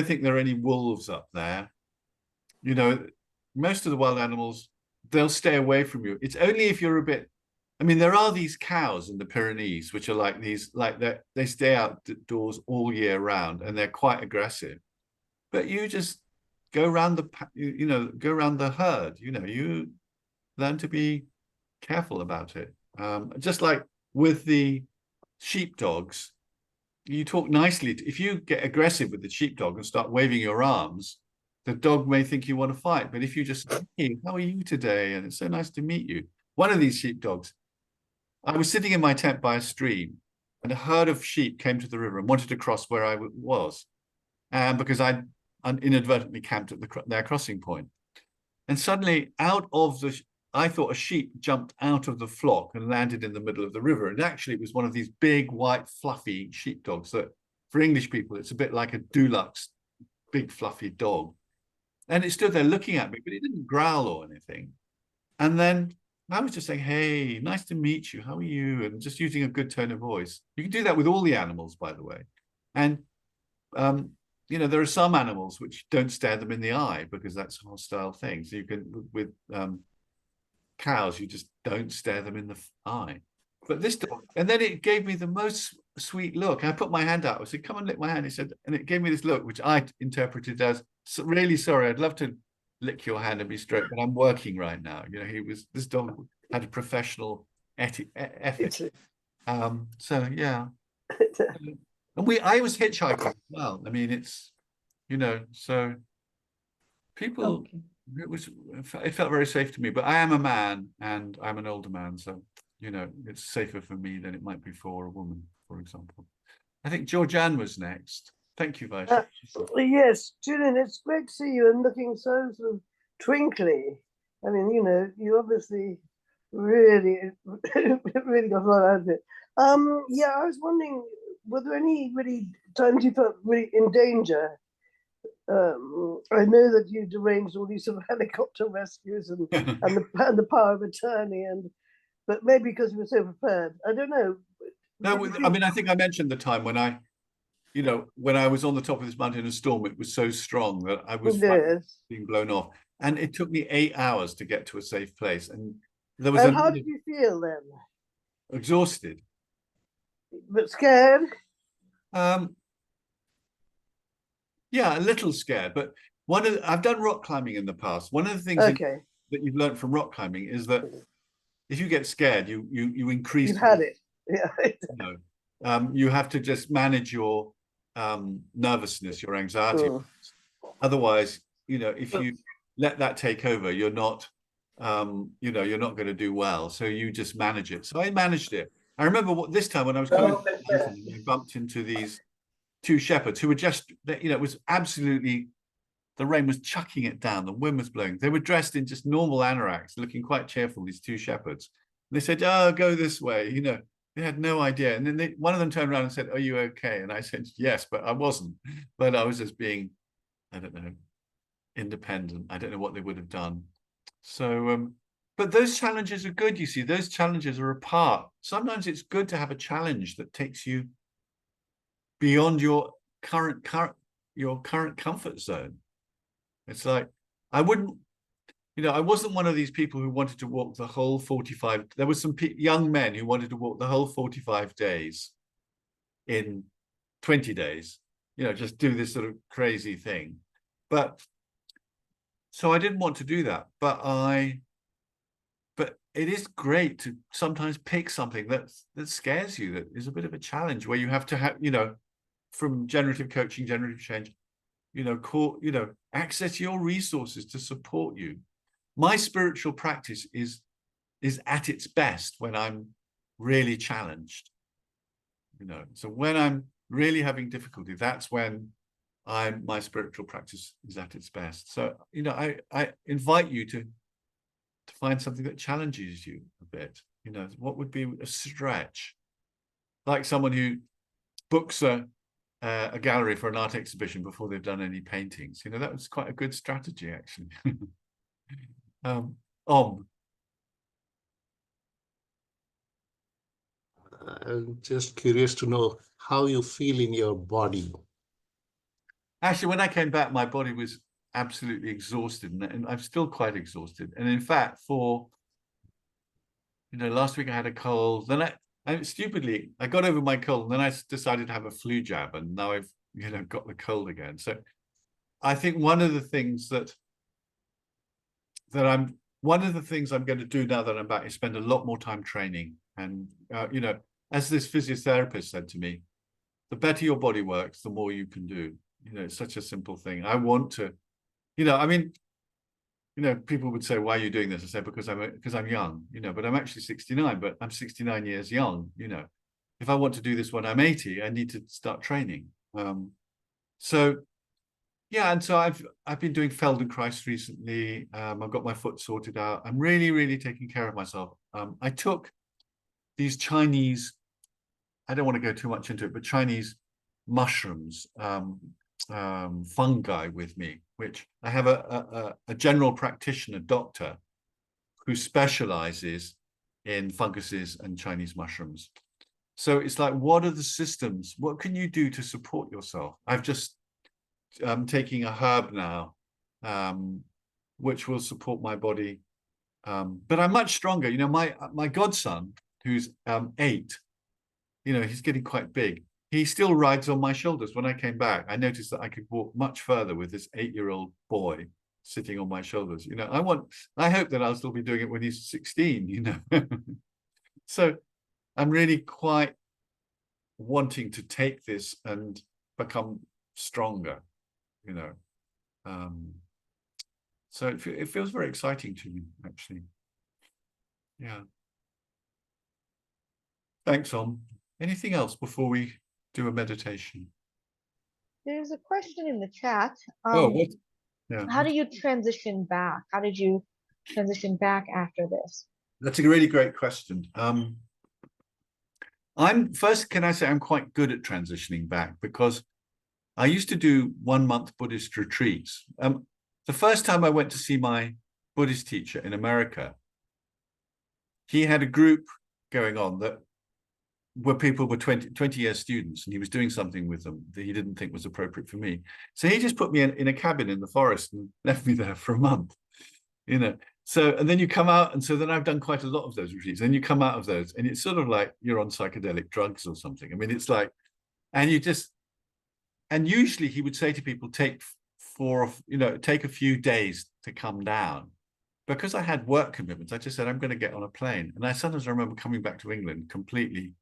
think there are any wolves up there. Most of the wild animals, they'll stay away from you. It's only if you're a bit, there are these cows in the Pyrenees, which are like these, they stay outdoors all year round, and they're quite aggressive. But you just go around the herd. You learn to be careful about it. Just like with the sheepdogs, you talk nicely. If you get aggressive with the sheepdog and start waving your arms, the dog may think you want to fight. But if you just, hey, how are you today? And it's so nice to meet you. One of these sheepdogs, I was sitting in my tent by a stream, and a herd of sheep came to the river and wanted to cross where I was, because I inadvertently camped at their crossing point. And suddenly, I thought a sheep jumped out of the flock and landed in the middle of the river. And actually, it was one of these big, white, fluffy sheepdogs that, for English people, it's a bit like a Dulux, big, fluffy dog. And it stood there looking at me, but it didn't growl or anything. And then I was just saying, hey, nice to meet you. How are you? And just using a good tone of voice. You can do that with all the animals, by the way. And, there are some animals which don't stare them in the eye because that's a hostile thing. So you can, with cows, you just don't stare them in the eye. But this dog, and then it gave me the most sweet look. I put my hand out. I said, come and lick my hand. He said, and it gave me this look, which I interpreted as, really sorry, I'd love to lick your hand and be straight, but I'm working right now. This dog had a professional ethic. So yeah. And I was hitchhiking as well. I mean, it's, you know, so people, Okay. it felt very safe to me, but I am a man and I'm an older man. So, you know, it's safer for me than it might be for a woman, for example. I think Georgianne was next. Thank you, Vice. Yes, Julian, it's great to see you and looking so sort of twinkly. I mean, you know, you obviously really, really got a lot out of it. Yeah, I was wondering, were there any really times you felt really in danger? I know that you'd arranged all these sort of helicopter rescues and the power of attorney, but maybe because you were so prepared. I don't know. No, I mean, I think I mentioned the time when when I was on the top of this mountain in a storm, it was so strong that I was being blown off. And it took me 8 hours to get to a safe place. And there was how did you feel then? Exhausted. But scared? Yeah, a little scared. But I've done rock climbing in the past. One of the things that you've learned from rock climbing is that if you get scared, you increase. You've had it. Yeah. You have to just manage your nervousness, your anxiety. Otherwise, if you let that take over, you're not going to do well. So you just manage it. So I managed it. I remember this time when I was coming, I bumped into these 2 shepherds who were just, it was absolutely, the rain was chucking it down, the wind was blowing. They were dressed in just normal anoraks, looking quite cheerful, these 2 shepherds. And they said, "Oh, go this way." They had no idea. And then one of them turned around and said, "Are you okay?" And I said, "Yes," but I wasn't. But I was just being, I don't know, independent. I don't know what they would have done. So, but those challenges are good, you see. Those challenges are a part. Sometimes it's good to have a challenge that takes you beyond your current comfort zone. It's like, I wasn't one of these people who wanted to walk the whole 45. There were some young men who wanted to walk the whole 45 days in 20 days, just do this sort of crazy thing. But so I didn't want to do that, but it is great to sometimes pick something that scares you, that is a bit of a challenge, where you have to have, from generative coaching, generative change, access your resources to support you. My spiritual practice is at its best when I'm really challenged. So when I'm really having difficulty, that's when my spiritual practice is at its best. So, I invite you to find something that challenges you a bit. What would be a stretch? Like someone who books a gallery for an art exhibition before they've done any paintings. That was quite a good strategy, actually. I'm just curious to know how you feel in your body. Actually, when I came back, my body was absolutely exhausted, and I'm still quite exhausted. And in fact, last week I had a cold. Then stupidly, I got over my cold, and then I decided to have a flu jab, and now I've got the cold again. So I think one of the things I'm going to do now that I'm back is spend a lot more time training. And as this physiotherapist said to me, the better your body works, the more you can do. It's such a simple thing. I want to, people would say, "Why are you doing this?" I said, because I'm young, but I'm actually 69, but I'm 69 years young. If I want to do this when I'm 80, I need to start training. So yeah, and so I've been doing Feldenkrais recently. I've got my foot sorted out. I'm really, really taking care of myself. I took these Chinese, I don't want to go too much into it, but Chinese mushrooms, fungi with me, which I have a general practitioner doctor who specializes in funguses and Chinese mushrooms. So it's like, what are the systems? What can you do to support yourself? I've just taking a herb now, which will support my body. But I'm much stronger. My godson, who's 8, he's getting quite big. He still rides on my shoulders. When I came back, I noticed that I could walk much further with this 8-year-old boy sitting on my shoulders. I hope that I'll still be doing it when he's 16, So I'm really quite wanting to take this and become stronger, you know. So it feels very exciting to me, actually. Yeah. Thanks, Om. Anything else before we do a meditation? There's a question in the chat. What? Yeah. How do you transition back? How did you transition back after this? That's a really great question. Can I say I'm quite good at transitioning back, because I used to do 1-month Buddhist retreats. The first time I went to see my Buddhist teacher in America, he had a group going on that where people were 20-year students, and he was doing something with them that he didn't think was appropriate for me. So he just put me in a cabin in the forest and left me there for a month, you know. So, and then you come out, and so then I've done quite a lot of those retreats. Then you come out of those, and it's sort of like you're on psychedelic drugs or something. I mean, it's like, and usually he would say to people, take a few days to come down. Because I had work commitments, I just said, I'm going to get on a plane. And I sometimes remember coming back to England completely.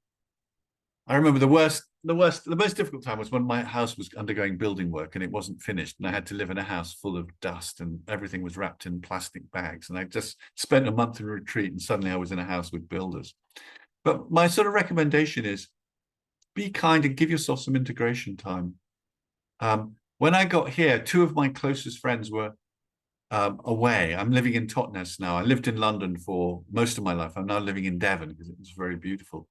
I remember the most difficult time was when my house was undergoing building work and it wasn't finished, and I had to live in a house full of dust and everything was wrapped in plastic bags. And I just spent a month in a retreat, and suddenly I was in a house with builders. But my sort of recommendation is be kind and give yourself some integration time. When I got here, 2 of my closest friends were away. I'm living in Totnes now. I lived in London for most of my life. I'm now living in Devon because it was very beautiful.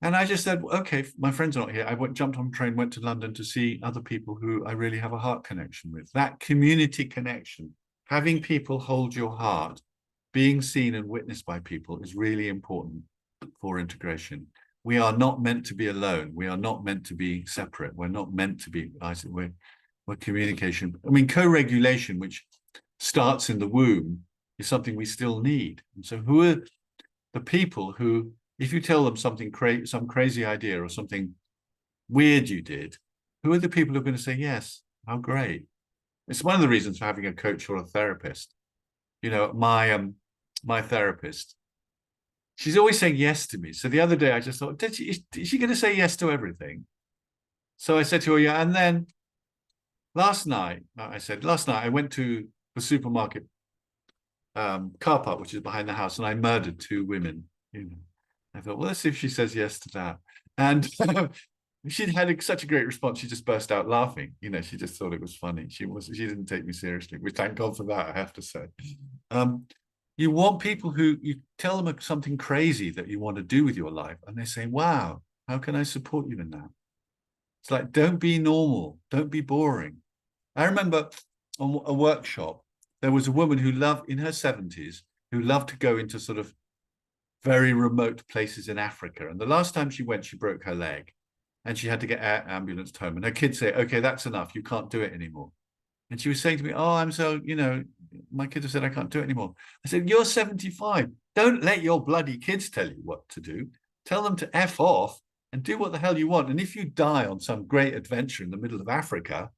And I just said, okay, my friends are not here. I jumped on a train, went to London to see other people who I really have a heart connection with. That community connection, having people hold your heart, being seen and witnessed by people is really important for integration. We are not meant to be alone. We are not meant to be separate. We're not meant to be isolated. We're communication. I mean, co-regulation, which starts in the womb, is something we still need. And so who are the people who, if you tell them something some crazy idea or something weird you did, who are the people who are going to say, yes, how great? It's one of the reasons for having a coach or a therapist. You know, my therapist, she's always saying yes to me. So the other day I just thought, is she going to say yes to everything? So I said to her, yeah. And then last night I went to the supermarket car park, which is behind the house, and I murdered 2 women. You know, I thought, well, let's see if she says yes to that. And she had such a great response. She just burst out laughing. You know, she just thought it was funny. She didn't take me seriously, which thank God for that, I have to say. You want people who you tell them something crazy that you want to do with your life, and they say, wow, how can I support you in that? It's like, don't be normal, don't be boring. I remember on a workshop, there was a woman who loved, in her 70s, who loved to go into sort of very remote places in Africa. And the last time she went, she broke her leg and she had to get ambulanced home. And her kids say, okay, that's enough. You can't do it anymore. And she was saying to me, oh, I'm so, you know, my kids have said I can't do it anymore. I said, you're 75. Don't let your bloody kids tell you what to do. Tell them to F off and do what the hell you want. And if you die on some great adventure in the middle of Africa,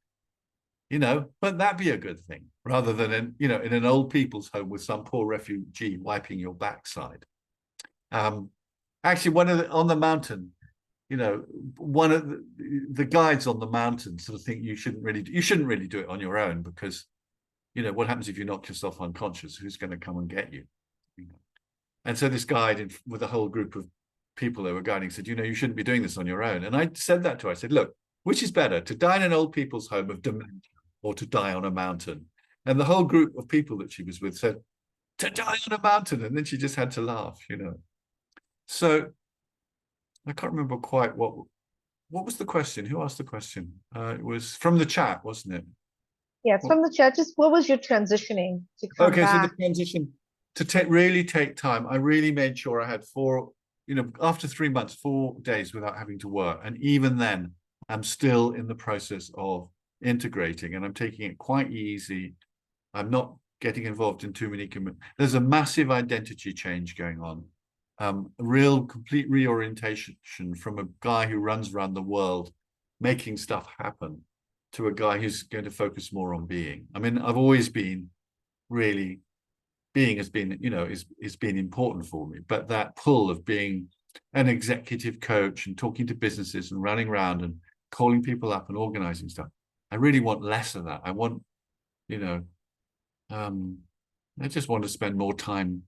you know, but that be a good thing rather than in, you know, in an old people's home with some poor refugee wiping your backside. Actually, on the mountain, you know, one of the guides on the mountain sort of think you shouldn't really do it on your own, because, you know, what happens if you knock yourself unconscious? Who's going to come and get you? You know? And so this guide with a whole group of people they were guiding said, you know, you shouldn't be doing this on your own. And I said that to her. I said, look, which is better, to die in an old people's home of dementia or to die on a mountain? And the whole group of people that she was with said, to die on a mountain. And then she just had to laugh, you know. So I can't remember quite what was the question. Who asked the question? It was from the chat, wasn't it? Yes, from the chat. Just what was your transitioning to come back? So the transition to really take time. I really made sure I had 4, you know, after 3 months, 4 days without having to work. And even then, I'm still in the process of integrating, and I'm taking it quite easy. I'm not getting involved in too many commitments. There's a massive identity change going on. A real complete reorientation from a guy who runs around the world making stuff happen to a guy who's going to focus more on being. I mean, I've always been really, being has been, you know, is been important for me, but that pull of being an executive coach and talking to businesses and running around and calling people up and organizing stuff. I really want less of that. I want, you know, I just want to spend more time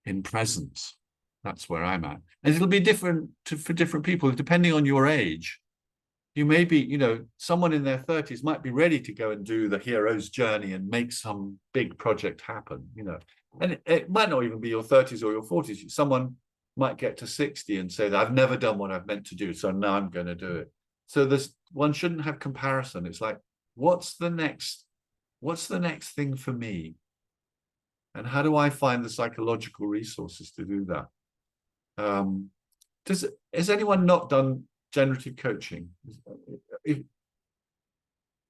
in presence. That's where I'm at. And it'll be different for different people, depending on your age. You may be, you know, someone in their 30s might be ready to go and do the hero's journey and make some big project happen, you know. And it might not even be your 30s or your 40s. Someone might get to 60 and say that I've never done what I've meant to do, so now I'm going to do it. So one shouldn't have comparison. It's like, what's the next thing for me? And how do I find the psychological resources to do that? Has anyone not done generative coaching? Is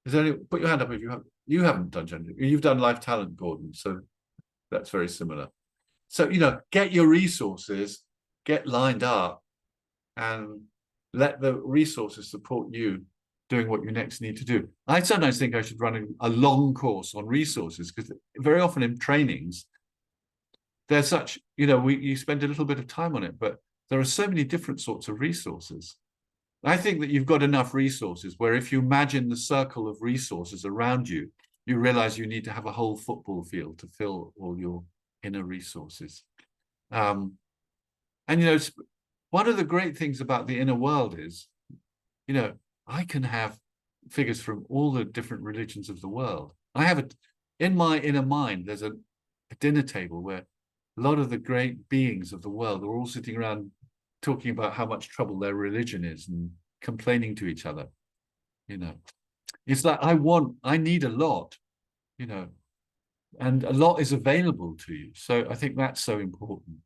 there any, put your hand up if you haven't done generative. You've done life talent, Gordon, so that's very similar. So, you know, get your resources, get lined up, and let the resources support you doing what you next need to do. I sometimes think I should run a long course on resources, because very often in trainings, there's such, you know, you spend a little bit of time on it, but there are so many different sorts of resources. I think that you've got enough resources where if you imagine the circle of resources around you, you realize you need to have a whole football field to fill all your inner resources. And, you know, one of the great things about the inner world is, you know, I can have figures from all the different religions of the world. I have in my inner mind, there's a dinner table where a lot of the great beings of the world are all sitting around talking about how much trouble their religion is and complaining to each other. You know, it's like, I need a lot, you know, and a lot is available to you. So I think that's so important.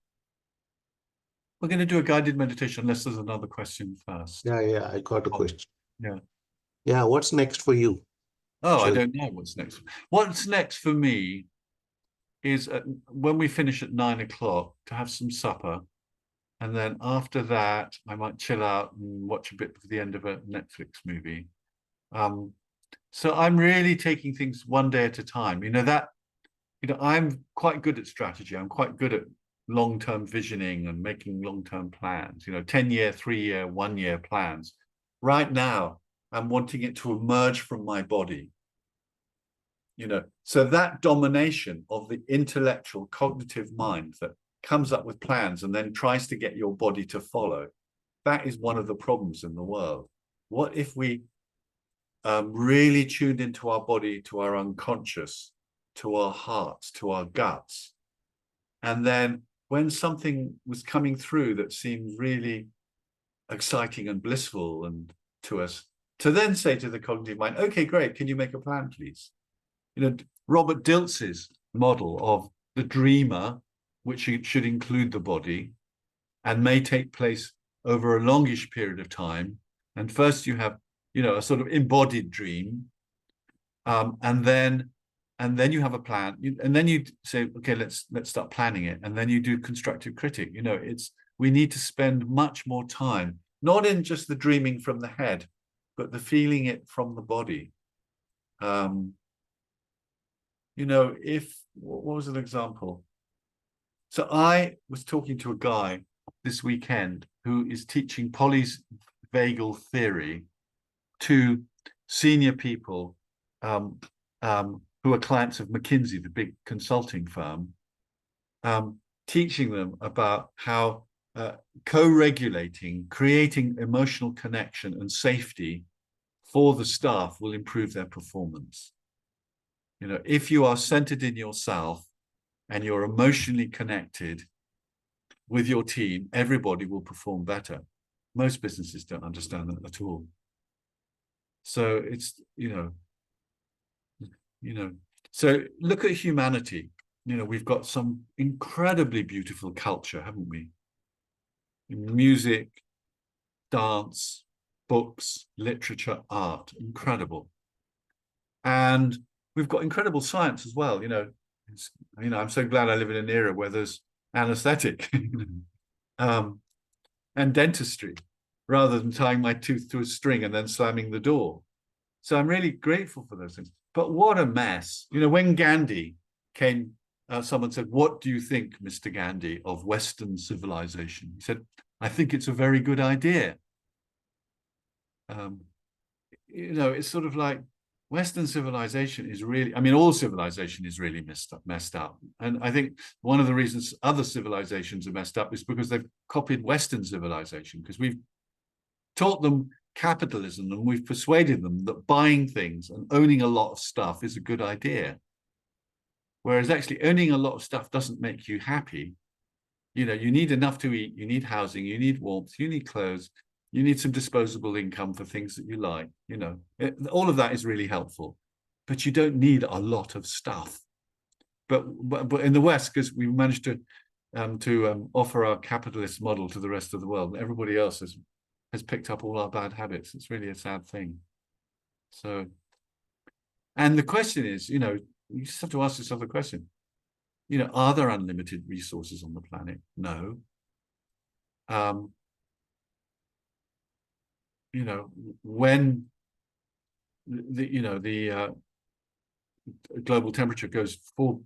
We're going to do a guided meditation unless there's another question first. Yeah, I got a question. Yeah. Yeah, what's next for you? Oh, So, I don't know what's next. What's next for me is when we finish at 9 o'clock to have some supper. And then after that, I might chill out and watch a bit of the end of a Netflix movie. So I'm really taking things one day at a time. You know, I'm quite good at strategy. I'm quite good at long-term visioning and making long-term plans, you know, 10-year, 3-year, 1-year plans. Right now, I'm wanting it to emerge from my body. You know, so that domination of the intellectual cognitive mind that comes up with plans and then tries to get your body to follow, that is one of the problems in the world. What if we really tuned into our body, to our unconscious, to our hearts, to our guts, and then when something was coming through that seemed really exciting and blissful and to us, to then say to the cognitive mind, okay, great, can you make a plan, please? You know, Robert Dilts's model of the dreamer, which should include the body and may take place over a longish period of time. And first you have, you know, a sort of embodied dream, and then you have a plan, and then you say, okay, let's start planning it, and then you do constructive critic. You know, we need to spend much more time, not in just the dreaming from the head, but the feeling it from the body. You know, what was an example? So I was talking to a guy this weekend who is teaching polyvagal theory to senior people who are clients of McKinsey, the big consulting firm, teaching them about how co-regulating, creating emotional connection and safety for the staff will improve their performance. You know, if you are centered in yourself and you're emotionally connected with your team, everybody will perform better. Most businesses don't understand that at all. So it's, you know, so look at humanity. You know, we've got some incredibly beautiful culture, haven't we? Music, dance, books, literature, art, incredible. And we've got incredible science as well. You know, I'm so glad I live in an era where there's anesthetic and dentistry, rather than tying my tooth to a string and then slamming the door. So I'm really grateful for those things. But what a mess. You know, when Gandhi came, someone said, what do you think, Mr. Gandhi, of Western civilization? He said, I think it's a very good idea. You know, it's sort of like Western civilization is really, I mean, all civilization is really messed up. And I think one of the reasons other civilizations are messed up is because they've copied Western civilization, because we've taught them capitalism and we've persuaded them that buying things and owning a lot of stuff is a good idea. Whereas actually owning a lot of stuff doesn't make you happy. You know, you need enough to eat, you need housing, you need warmth, you need clothes, you need some disposable income for things that you like. You know, all of that is really helpful, but you don't need a lot of stuff. But in the West, because we managed to offer our capitalist model to the rest of the world, everybody else has picked up all our bad habits. It's really a sad thing. So, and the question is, you know, you just have to ask yourself the question, you know, are there unlimited resources on the planet? No. You know, when the global temperature goes 4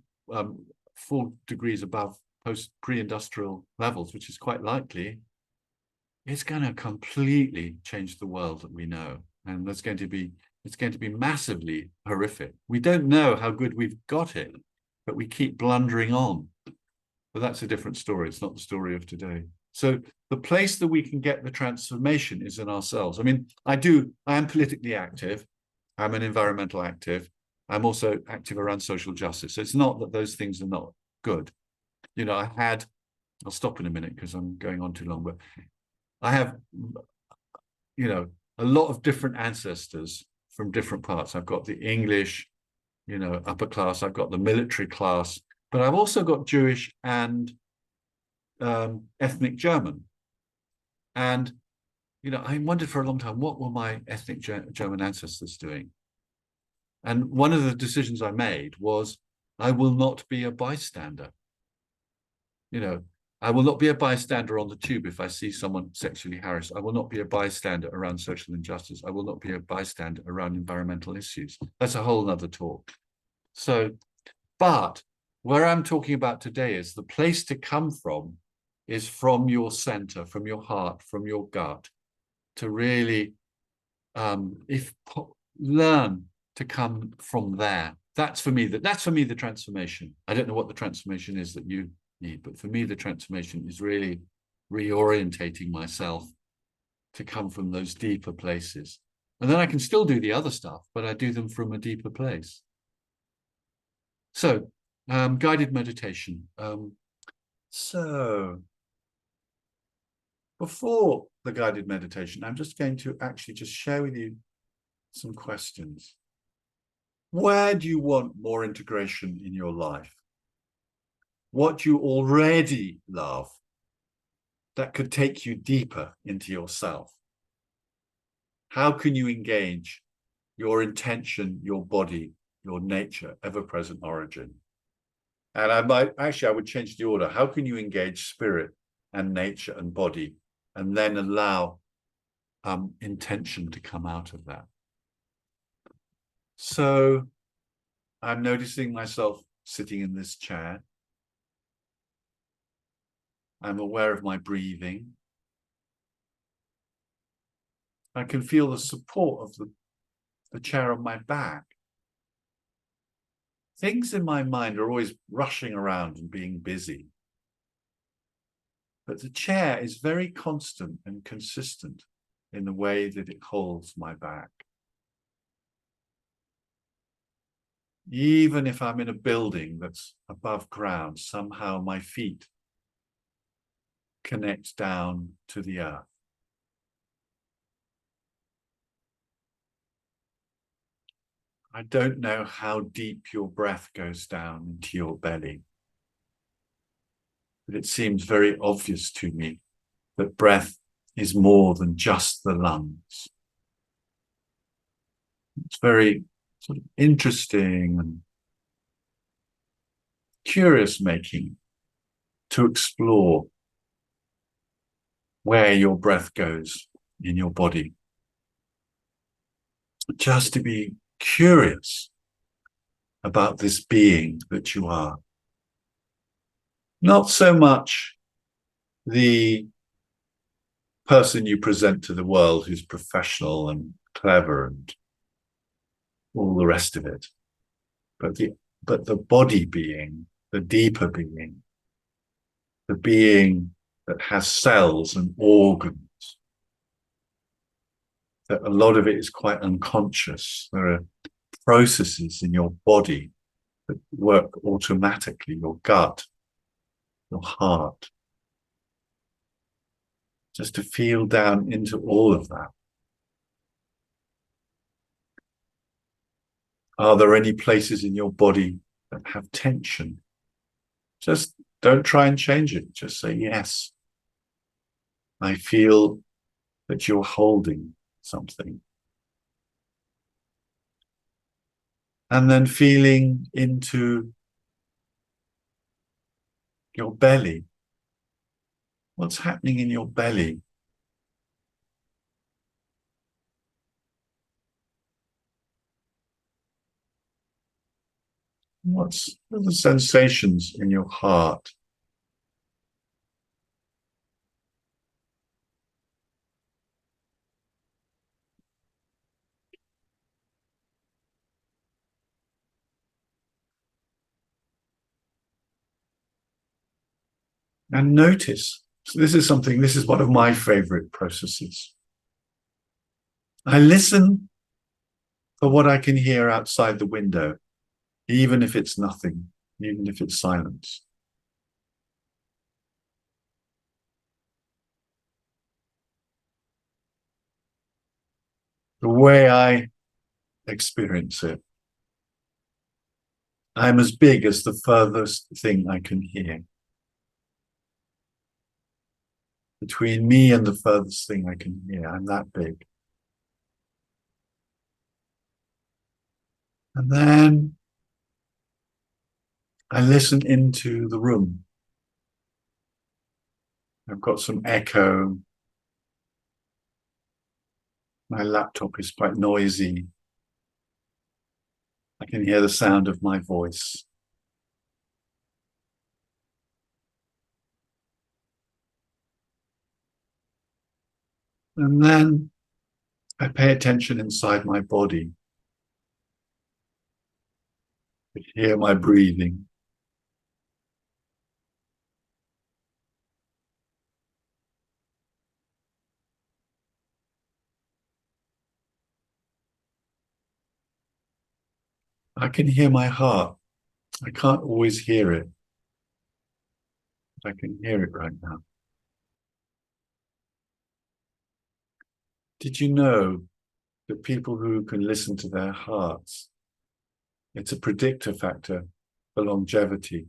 degrees above pre-industrial levels, which is quite likely, it's going to completely change the world that we know, and it's going to be massively horrific. We don't know how good we've got it, but we keep blundering on. But that's a different story. It's not the story of today. So the place that we can get the transformation is in ourselves. I mean, I am politically active. I'm an environmental active. I'm also active around social justice. So it's not that those things are not good. You know, I'll stop in a minute because I'm going on too long, but I have, you know, a lot of different ancestors from different parts. I've got the English, you know, upper class. I've got the military class, but I've also got Jewish and ethnic German. And, you know, I wondered for a long time, what were my ethnic German ancestors doing? And one of the decisions I made was, I will not be a bystander. You know, I will not be a bystander on the tube if I see someone sexually harassed. I will not be a bystander around social injustice. I will not be a bystander around environmental issues. That's a whole nother talk. So, but where I'm talking about today is the place to come from is from your center, from your heart, from your gut, to really learn to come from there. That's for me the transformation. I don't know what the transformation is that you need, but for me the transformation is really reorientating myself to come from those deeper places. And then I can still do the other stuff, but I do them from a deeper place. So guided meditation. So before the guided meditation, I'm just going to actually just share with you some questions. Where do you want more integration in your life? What do you already love that could take you deeper into yourself? How can you engage your intention, your body, your nature, ever-present origin? And I would change the order. How can you engage spirit and nature and body, and then allow intention to come out of that? So I'm noticing myself sitting in this chair. I'm aware of my breathing. I can feel the support of the chair on my back. Things in my mind are always rushing around and being busy. But the chair is very constant and consistent in the way that it holds my back. Even if I'm in a building that's above ground, somehow my feet connect down to the earth. I don't know how deep your breath goes down into your belly, but it seems very obvious to me that breath is more than just the lungs. It's very sort of interesting and curious making to explore where your breath goes in your body. Just to be curious about this being that you are. Not so much the person you present to the world who's professional and clever and all the rest of it. But the body being, the deeper being, the being that has cells and organs, that a lot of it is quite unconscious. There are processes in your body that work automatically, your gut, your heart. Just to feel down into all of that. Are there any places in your body that have tension? Just don't try and change it. Just say, yes, I feel that you're holding something. And then feeling into your belly. What's happening in your belly? What are the sensations in your heart? And notice. So this is one of my favorite processes. I listen for what I can hear outside the window, even if it's nothing, even if it's silence. The way I experience it, I'm as big as the furthest thing I can hear. Between me and the furthest thing I can hear, I'm that big. And then I listen into the room. I've got some echo. My laptop is quite noisy. I can hear the sound of my voice. And then I pay attention inside my body. I hear my breathing. I can hear my heart. I can't always hear it. I can hear it right now. Did you know that people who can listen to their hearts, it's a predictor factor for longevity?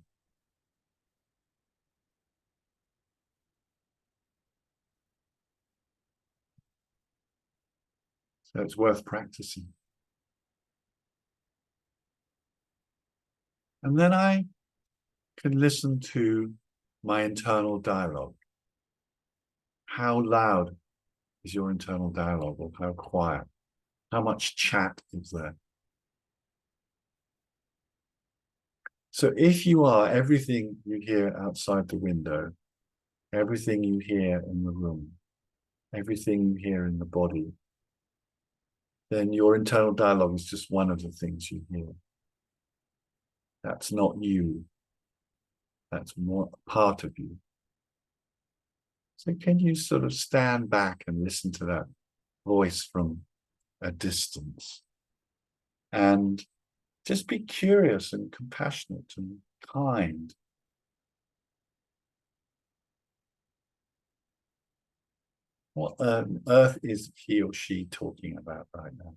So it's worth practicing. And then I can listen to my internal dialogue. How loud is your internal dialogue, or how quiet? How much chat is there? So if you are everything you hear outside the window, everything you hear in the room, everything you hear in the body, then your internal dialogue is just one of the things you hear. That's not you. That's more part of you. So can you sort of stand back and listen to that voice from a distance and just be curious and compassionate and kind? What on earth is he or she talking about right now?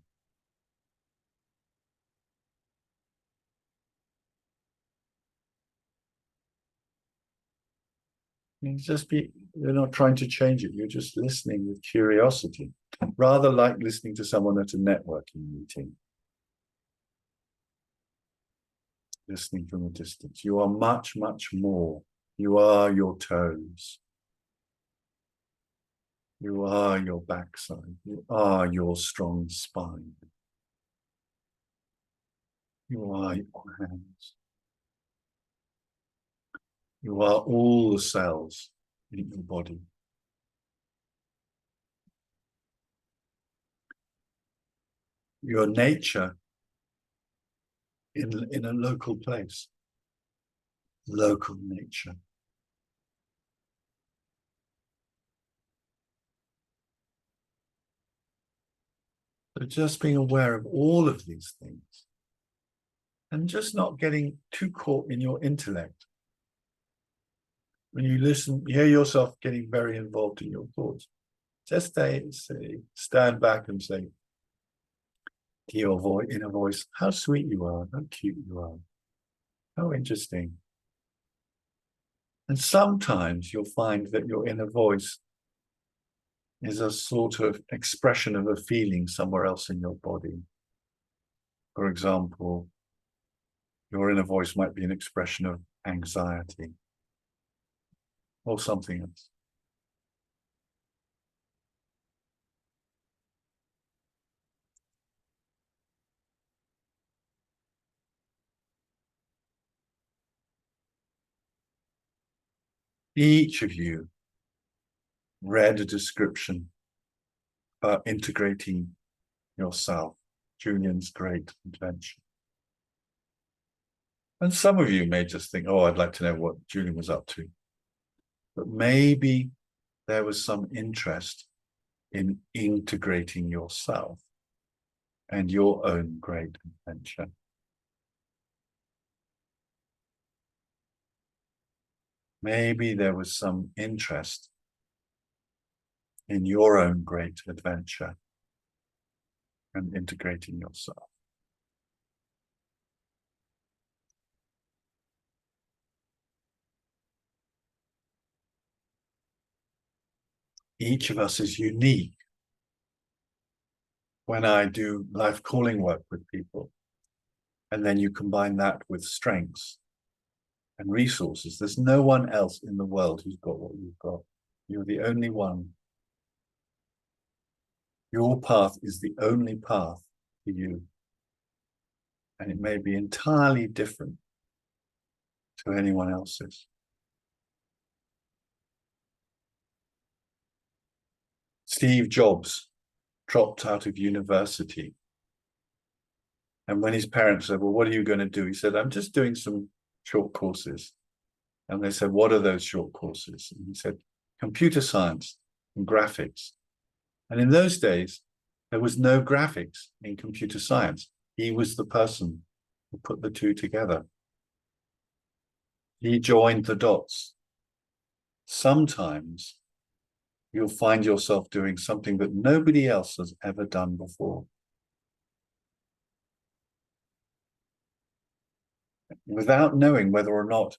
You're not trying to change it. You're just listening with curiosity, rather like listening to someone at a networking meeting. Listening from a distance. You are much, much more. You are your toes. You are your backside. You are your strong spine. You are your hands. You are all the cells in your body. your nature in a local place. Local nature. So just being aware of all of these things and just not getting too caught in your intellect. When you listen, you hear yourself getting very involved in your thoughts. Just stand back and say to your inner voice, how sweet you are, how cute you are, how interesting. And sometimes you'll find that your inner voice is a sort of expression of a feeling somewhere else in your body. For example, your inner voice might be an expression of anxiety or something else. Each of you read a description about integrating yourself, Julian's great adventure. And some of you may just think, oh, I'd like to know what Julian was up to. But maybe there was some interest in integrating yourself and your own great adventure. Maybe there was some interest in your own great adventure and integrating yourself. Each of us is unique. When I do life calling work with people, and then you combine that with strengths and resources, there's no one else in the world who's got what you've got. You're the only one. Your path is the only path for you. And it may be entirely different to anyone else's. Steve Jobs dropped out of university. And when his parents said, well, what are you going to do? He said, I'm just doing some short courses. And they said, what are those short courses? And he said, computer science and graphics. And in those days, there was no graphics in computer science. He was the person who put the two together. He joined the dots. Sometimes you'll find yourself doing something that nobody else has ever done before. Without knowing whether or not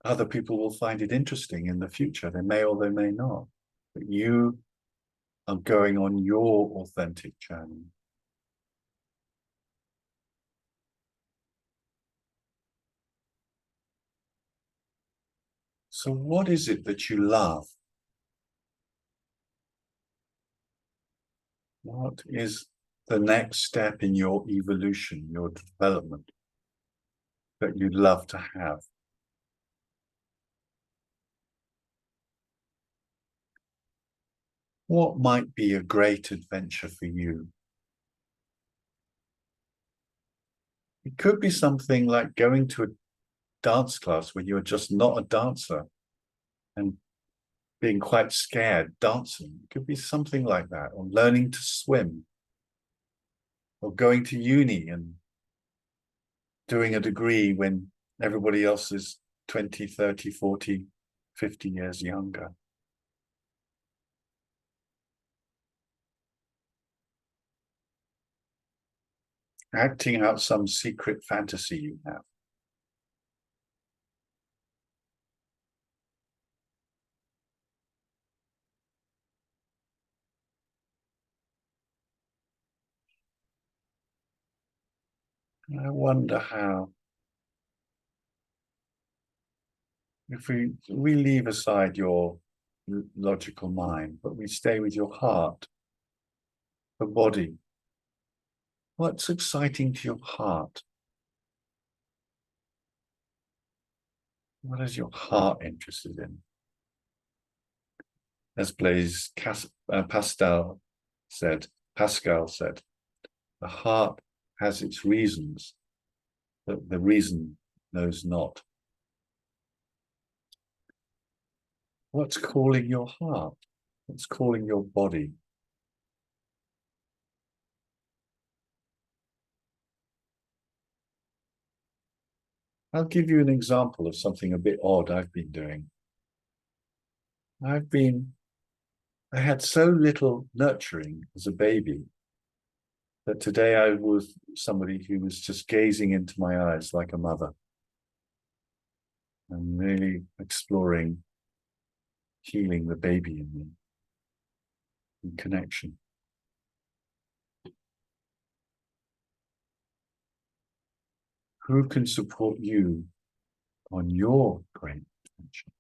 other people will find it interesting in the future. They may or they may not. But you are going on your authentic journey. So what is it that you love? What is the next step in your evolution, your development that you'd love to have? What might be a great adventure for you? It could be something like going to a dance class when you're just not a dancer and being quite scared dancing. It could be something like that, or learning to swim, or going to uni and doing a degree when everybody else is 20, 30, 40, 50 years younger. Acting out some secret fantasy you have. I wonder how, if we leave aside your logical mind, but we stay with your heart, the body, what's exciting to your heart? What is your heart interested in? As Blaise Pascal said, The heart has its reasons, but the reason knows not. What's calling your heart? What's calling your body? I'll give you an example of something a bit odd I've been doing. I had so little nurturing as a baby that today I was somebody who was just gazing into my eyes like a mother and really exploring healing the baby in me in connection. Who can support you on your great adventure?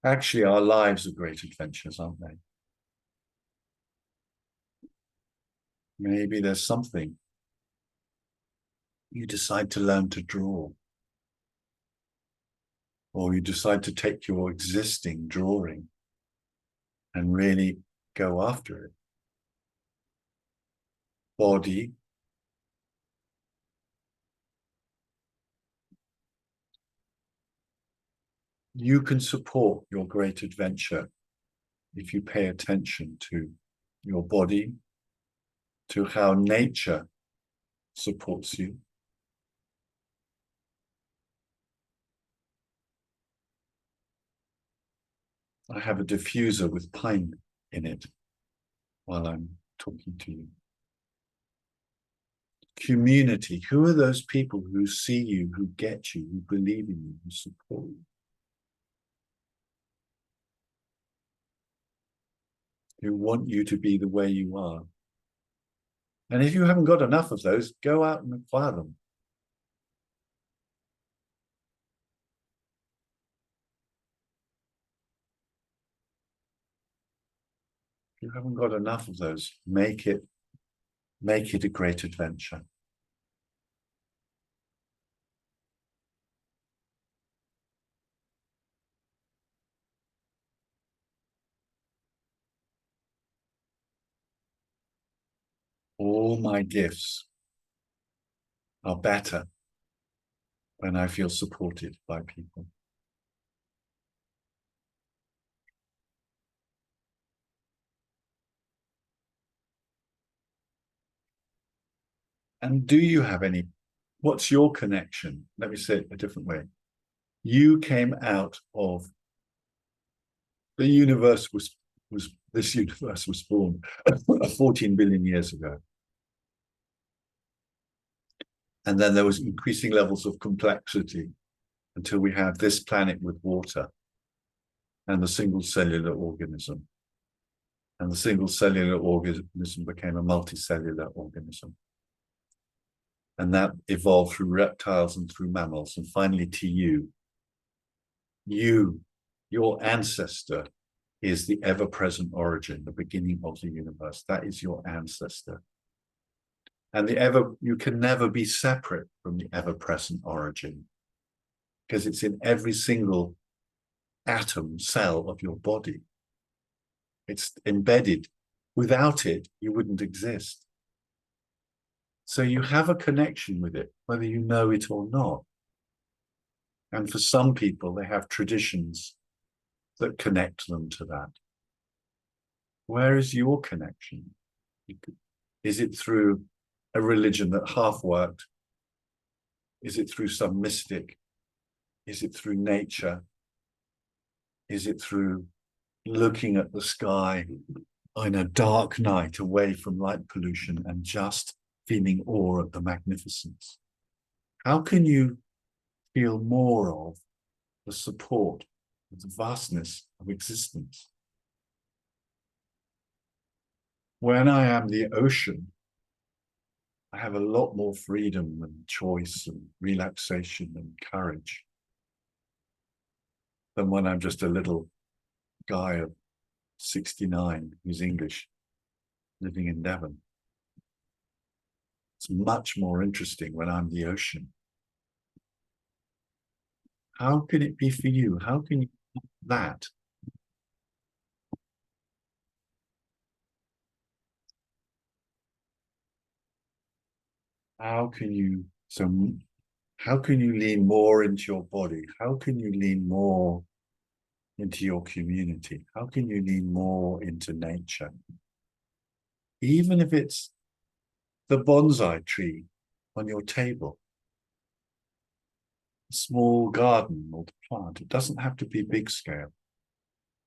Actually, our lives are great adventures, aren't they? Maybe there's something you decide to learn to draw, or you decide to take your existing drawing and really go after it. Body, you can support your great adventure if you pay attention to your body, to how nature supports you. I have a diffuser with pine in it while I'm talking to you. Community, who are those people who see you, who get you, who believe in you, who support you? Who want you to be the way you are. And if you haven't got enough of those, go out and acquire them. If you haven't got enough of those, make it a great adventure. All my gifts are better when I feel supported by people. And do you have any, what's your connection? Let me say it a different way. You came out of, the universe this universe was born 14 billion years ago. And then there was increasing levels of complexity until we have this planet with water and the single cellular organism. And the single cellular organism became a multicellular organism. And that evolved through reptiles and through mammals, and finally to you. You, your ancestor, is the ever-present origin, the beginning of the universe. That is your ancestor. And you can never be separate from the ever-present origin, because it's in every single atom, cell of your body. It's embedded. Without it, you wouldn't exist. So you have a connection with it, whether you know it or not. And for some people, they have traditions that connect them to that. Where is your connection? Is it through a religion that half worked? Is it through some mystic? Is it through nature? Is it through looking at the sky on a dark night away from light pollution and just feeling awe at the magnificence? How can you feel more of the support of the vastness of existence? When I am the ocean, I have a lot more freedom and choice and relaxation and courage than when I'm just a little guy of 69 who's English, living in Devon. It's much more interesting when I'm the ocean. How can it be for you? How can you do that? How can you lean more into your body? How can you lean more into your community? How can you lean more into nature? Even if it's the bonsai tree on your table, a small garden or the plant, it doesn't have to be big scale.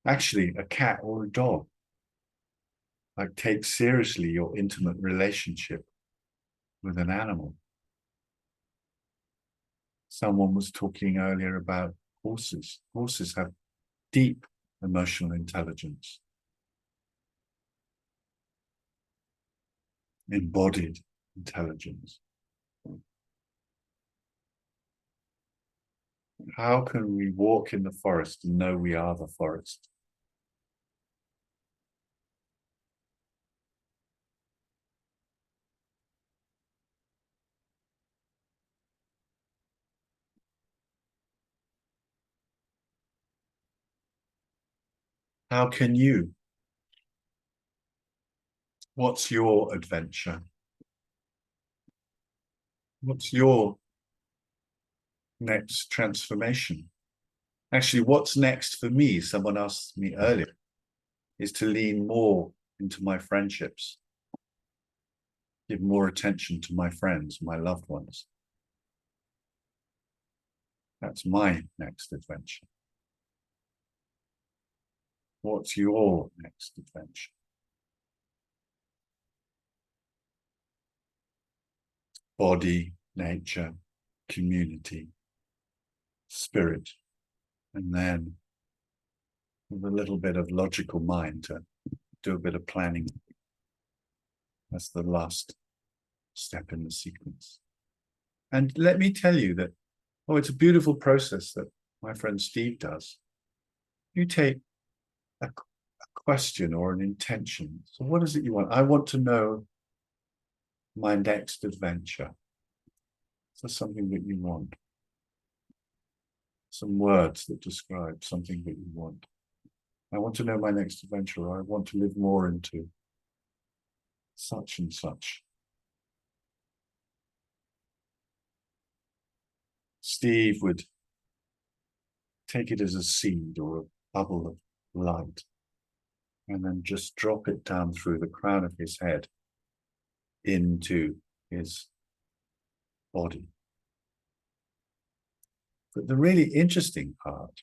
Actually, a cat or a dog. Like, take seriously your intimate relationship with an animal. Someone was talking earlier about horses. Horses have deep emotional intelligence, embodied intelligence. How can we walk in the forest and know we are the forest? How can you? What's your adventure? What's your next transformation? Actually, what's next for me, someone asked me earlier, is to lean more into my friendships, give more attention to my friends, my loved ones. That's my next adventure. What's your next adventure? Body, nature, community, spirit, and then with a little bit of logical mind to do a bit of planning. That's the last step in the sequence. And let me tell you that, it's a beautiful process that my friend Steve does. You take a question or an intention. So what is it you want? I want to know my next adventure. So something that you want. Some words that describe something that you want. I want to know my next adventure, or I want to live more into such and such. Steve would take it as a seed or a bubble of light, and then just drop it down through the crown of his head into his body. But the really interesting part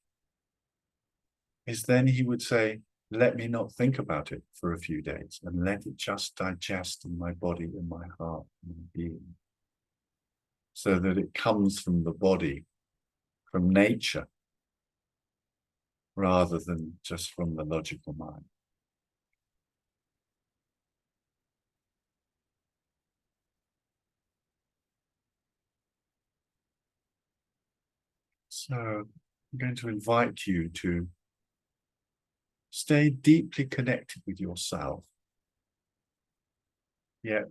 is then he would say, let me not think about it for a few days and let it just digest in my body, in my heart, in my being, so that it comes from the body, from nature, rather than just from the logical mind. So I'm going to invite you to stay deeply connected with yourself, yet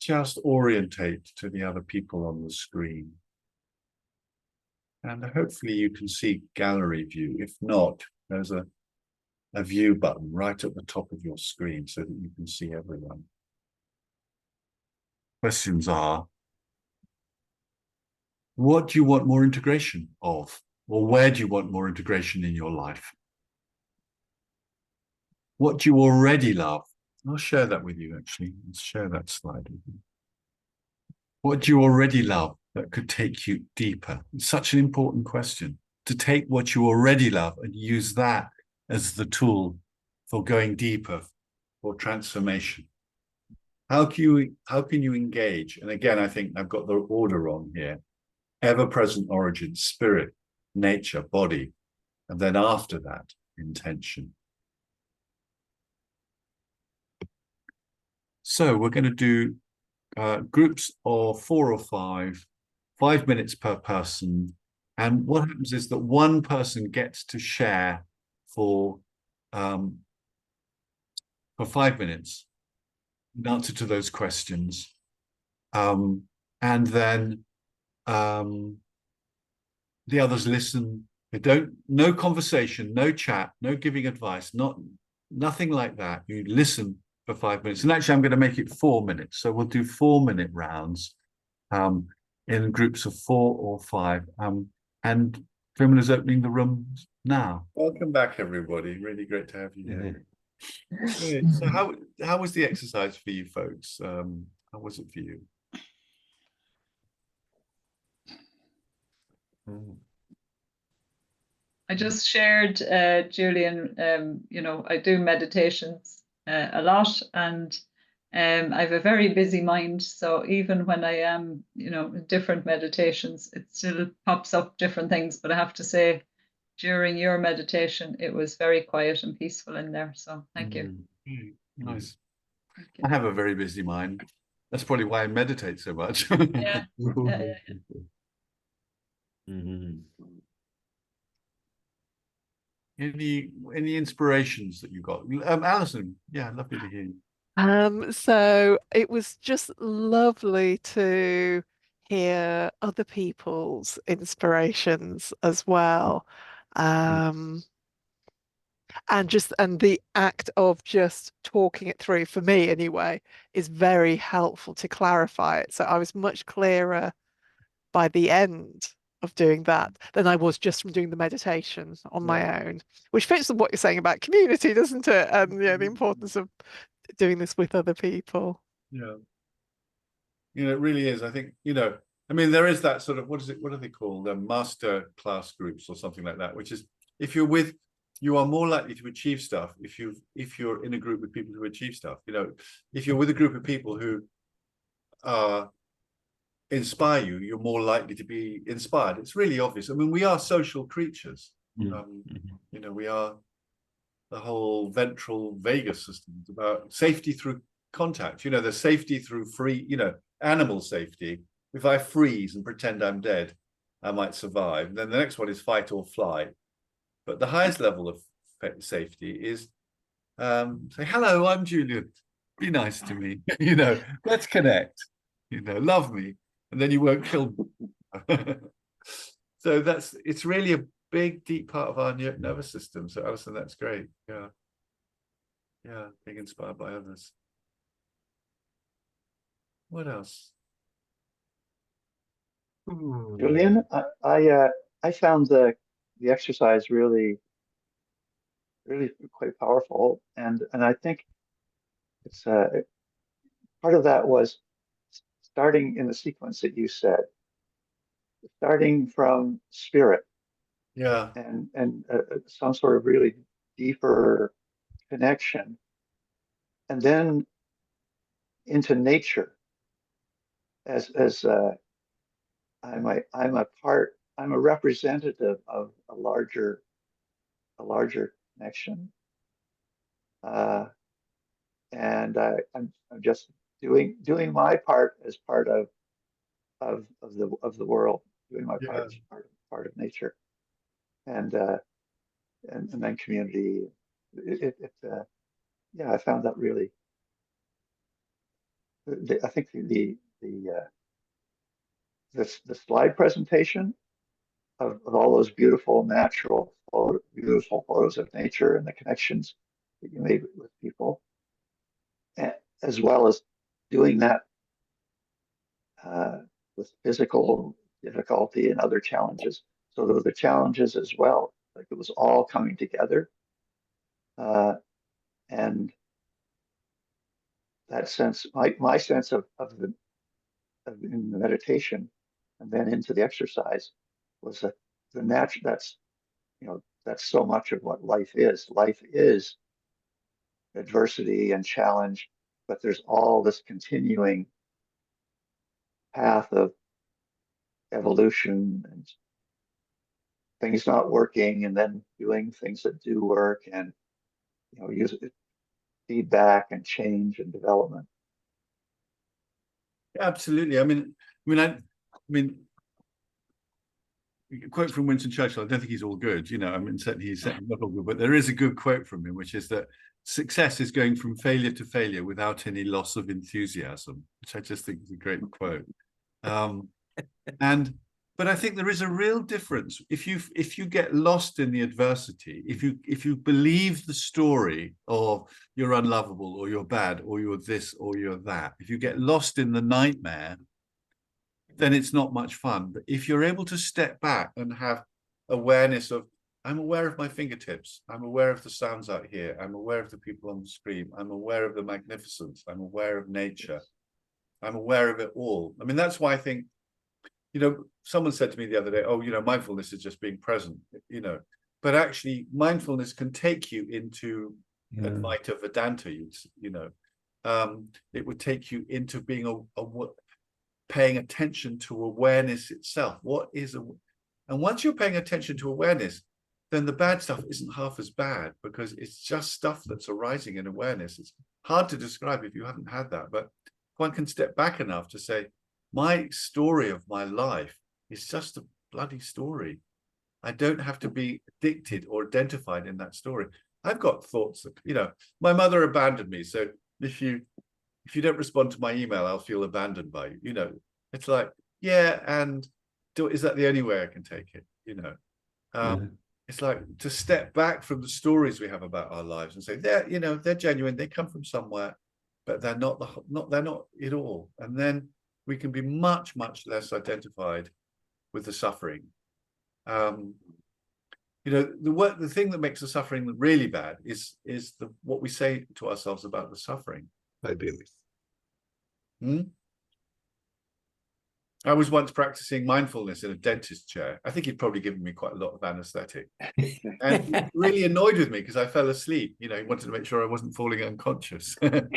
just orientate to the other people on the screen. And hopefully you can see gallery view. If not, there's a view button right at the top of your screen so that you can see everyone. Questions are, what do you want more integration of? Or where do you want more integration in your life? What do you already love? I'll share that with you, actually. Let's share that slide with you. What do you already love that could take you deeper? It's such an important question, to take what you already love and use that as the tool for going deeper, for transformation. How can you engage? And again, I think I've got the order wrong here. Ever-present origin, spirit, nature, body, and then after that, intention. So we're going to do groups of 4 or 5 minutes per person. And what happens is that one person gets to share for 5 minutes in answer to those questions. And then the others listen. No conversation, no chat, no giving advice, nothing like that. You listen for 5 minutes. And actually, I'm going to make it 4 minutes. So we'll do 4-minute rounds. in groups of 4 or 5. And Vimal is opening the rooms now. Welcome back, everybody. Really great to have you here. Great. So how was the exercise for you folks? How was it for you? I just shared, Julian, you know, I do meditations a lot, and I have a very busy mind. So even when I am, you know, in different meditations, it still pops up different things. But I have to say, during your meditation, it was very quiet and peaceful in there. So thank you. Nice. Thank you. I have a very busy mind. That's probably why I meditate so much. Yeah. Yeah. Any inspirations that you got? Alison, yeah, lovely to hear you. So it was just lovely to hear other people's inspirations as well. And the act of just talking it through, for me anyway, is very helpful to clarify it. So I was much clearer by the end of doing that than I was just from doing the meditation on my own, which fits with what you're saying about community, doesn't it? And yeah, the importance of doing this with other people. Yeah. You know, it really is. I think, you know, I mean, there is that sort of, what are they called? Master class groups or something like that, which is if you're with, you are more likely to achieve stuff if you're in a group with people who achieve stuff. You know, if you're with a group of people who inspire you, you're more likely to be inspired. It's really obvious. I mean, we are social creatures. You know, we are the whole ventral vagus system. It's about safety through contact. You know, there's safety through you know, animal safety. If I freeze and pretend I'm dead, I might survive. Then the next one is fight or flight. But the highest level of safety is say, hello, I'm Julian. Be nice to me. You know, let's connect. You know, love me. And then you won't kill me. So it's really a big, deep part of our nervous system. So Alison, that's great. Yeah. Yeah, being inspired by others. What else? Julian, I found the exercise really quite powerful, and I think it's part of that was starting in the sequence that you said, starting from spirit, and some sort of really deeper connection, and then into nature as I'm a representative of a larger connection, and I'm just doing my part as part of the world, doing my part as part of nature, and then community. Yeah, I found that really. I think the slide presentation of all those beautiful beautiful photos of nature and the connections that you made with people, as well as doing that with physical difficulty and other challenges. So there were the challenges as well. Like it was all coming together, and that sense, my sense of in the meditation, and then into the exercise, was that the natural. That's so much of what life is. Life is adversity and challenge, but there's all this continuing path of evolution and things not working, and then doing things that do work, and use feedback and change and development. Absolutely. I mean, a quote from Winston Churchill. I don't think he's all good. I mean, certainly he's not all good, but there is a good quote from him, which is that success is going from failure to failure without any loss of enthusiasm, which I just think is a great quote. But I think there is a real difference if you get lost in the adversity, if you believe the story of you're unlovable or you're bad or you're this or you're that, if you get lost in the nightmare, then it's not much fun. But if you're able to step back and have awareness of, I'm aware of my fingertips, I'm aware of the sounds out here, I'm aware of the people on the screen, I'm aware of the magnificence, I'm aware of nature, I'm aware of it all. I mean, that's why I think, you know, someone said to me the other day, oh, you know, mindfulness is just being present, you know, but actually mindfulness can take you into Advaita Vedanta, you know, it would take you into being paying attention to awareness itself. What is and once you're paying attention to awareness, then the bad stuff isn't half as bad, because it's just stuff that's arising in awareness. It's hard to describe if you haven't had that, but one can step back enough to say, my story of my life is just a bloody story. I don't have to be addicted or identified in that story. I've got thoughts that, you know, my mother abandoned me, so if you don't respond to my email, I'll feel abandoned by you. You know, it's like, yeah, and is that the only way I can take it? You know, it's like to step back from the stories we have about our lives and say, you know, they're genuine, they come from somewhere, but they're not it all. And then we can be much, much less identified with the suffering. You know, the thing that makes the suffering really bad is what we say to ourselves about the suffering. I believe. I was once practicing mindfulness in a dentist chair. I think he'd probably given me quite a lot of anesthetic. And he was really annoyed with me because I fell asleep. You know, he wanted to make sure I wasn't falling unconscious. It's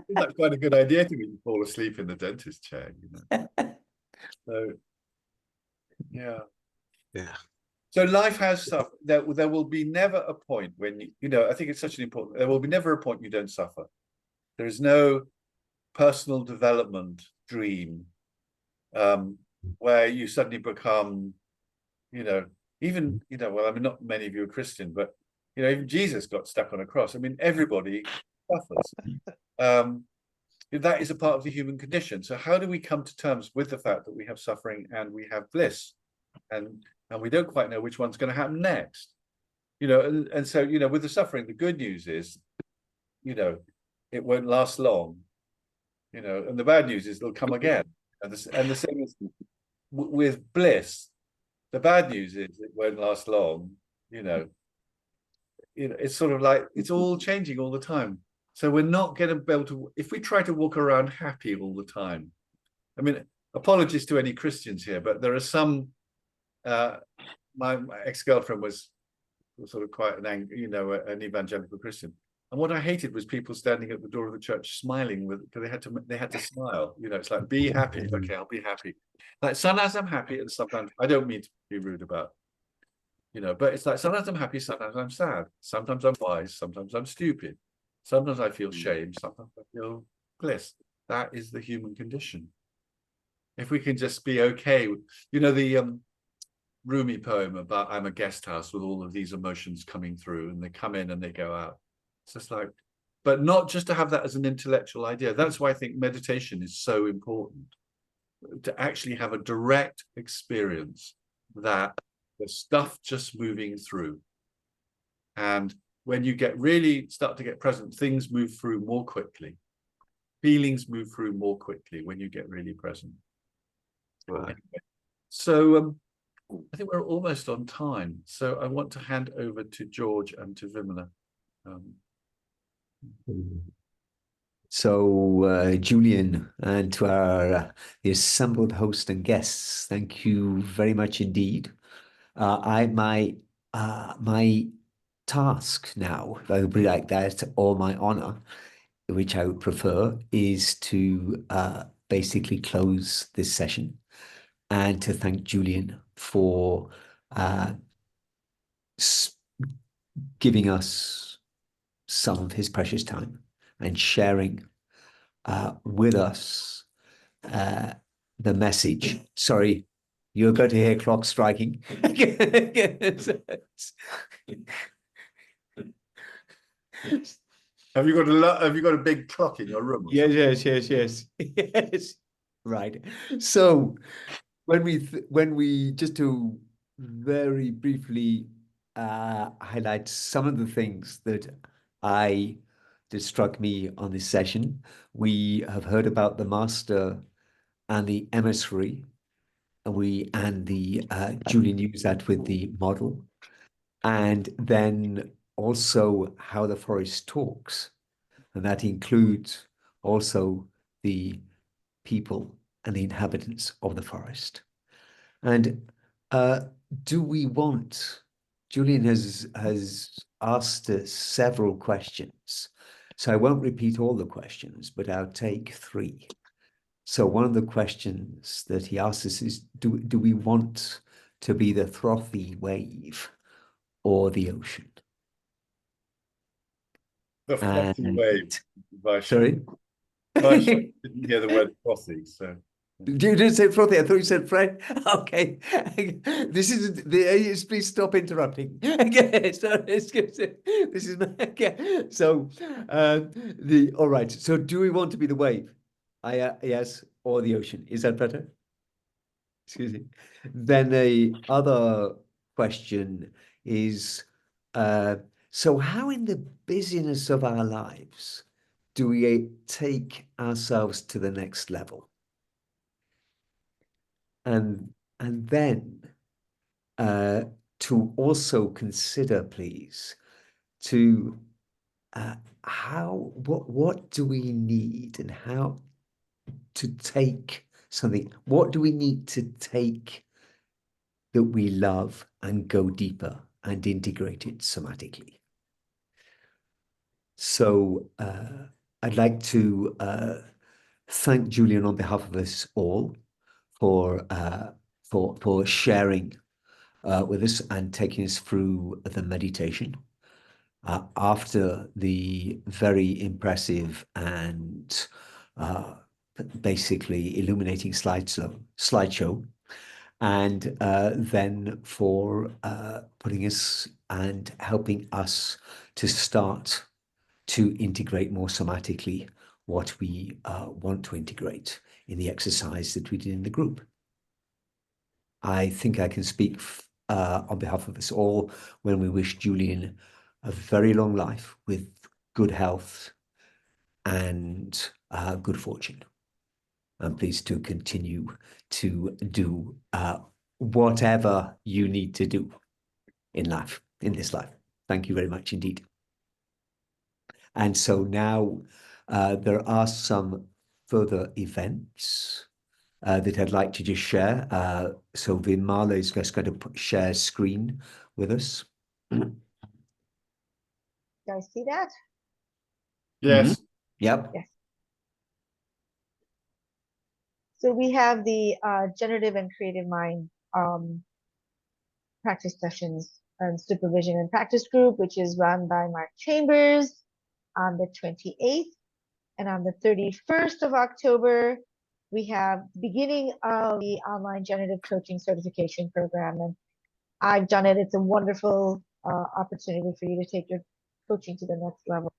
like quite a good idea to me to fall asleep in the dentist chair, you know. So, yeah. So life has stuff. There will be never a point when, you know, I think it's such an important, there will be never a point you don't suffer. There is no personal development dream where you suddenly become, you know, even, you know, well, I mean, not many of you are Christian, but, you know, even Jesus got stuck on a cross. I mean, everybody suffers. That is a part of the human condition. So how do we come to terms with the fact that we have suffering and we have bliss, and we don't quite know which one's going to happen next? You know, and so, you know, with the suffering, the good news is, you know, it won't last long. You know, and the bad news is they'll come again. And the same is with bliss. The bad news is it won't last long. You know, it's sort of like it's all changing all the time. So we're not going to be able to, if we try to walk around happy all the time. I mean, apologies to any Christians here, but there are some. My ex-girlfriend was sort of quite an evangelical Christian. And what I hated was people standing at the door of the church smiling because they had to smile. You know, it's like, be happy. Okay, I'll be happy. Like sometimes I'm happy, and sometimes I don't mean to be rude about, you know, but it's like sometimes I'm happy, sometimes I'm sad, sometimes I'm wise, sometimes I'm stupid, sometimes I feel shame, sometimes I feel bliss. That is the human condition. If we can just be okay, you know, the Rumi poem about I'm a guest house with all of these emotions coming through, and they come in and they go out. It's just like, but not just to have that as an intellectual idea. That's why I think meditation is so important, to actually have a direct experience that the stuff just moving through. And when you start to get present, things move through more quickly. Feelings move through more quickly when you get really present. Right. Anyway, so I think we're almost on time. So I want to hand over to George and to Vimala. So Julian, and to our the assembled host and guests, thank you very much indeed. My task now, if I would be like that, or my honor, which I would prefer, is to basically close this session and to thank Julian for giving us some of his precious time and sharing with us the message. Sorry, you're going to hear clocks striking. Have you got a big clock in your room? Yes. Yes. Right. So when we just to very briefly highlight some of the things that struck me on this session. We have heard about the master and the emissary. And the Julian used that with the model. And then also how the forest talks. And that includes also the people and the inhabitants of the forest. And do we want, Julian has asked us several questions. So I won't repeat all the questions, but I'll take 3. So one of the questions that he asked us is, do we want to be the frothy wave or the ocean? The frothy And- wave. Sorry? I didn't hear the word frothy, so. You didn't say frothy. I thought you said Fred. Okay. This is please stop interrupting. Okay. So this is okay. So all right. So do we want to be the wave? Yes, or the ocean? Is that better? Excuse me. Then the other question is, so how in the busyness of our lives do we take ourselves to the next level? And then to also consider, please, to what do we need and how to take something, what do we need to take that we love and go deeper and integrate it somatically? So I'd like to thank Julian on behalf of us all for sharing with us and taking us through the meditation. After the very impressive and basically illuminating slideshow, and then for putting us and helping us to start to integrate more somatically what we want to integrate in the exercise that we did in the group. I think I can speak on behalf of us all when we wish Julian a very long life with good health and good fortune. I'm pleased to continue to do whatever you need to do in life, in this life. Thank you very much indeed. And so now there are some further events that I'd like to just share. So Vinmala is just going to share screen with us. You guys see that? Yes. Yep. Yes. So we have the generative and creative mind practice sessions and supervision and practice group, which is run by Mark Chambers on the 28th. And on the 31st of October, we have the beginning of the online generative coaching certification program. And I've done it. It's a wonderful opportunity for you to take your coaching to the next level.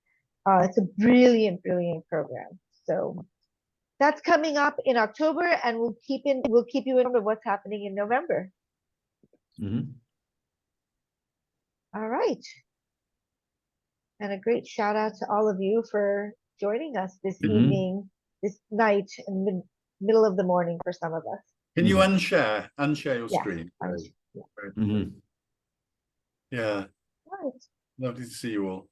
It's a brilliant, brilliant program. So that's coming up in October, and we'll keep you informed of what's happening in November. Mm-hmm. All right. And a great shout out to all of you for joining us this evening, this night, in the middle of the morning for some of us. Can you unshare your Yes, screen? Yeah. Right. Lovely to see you all.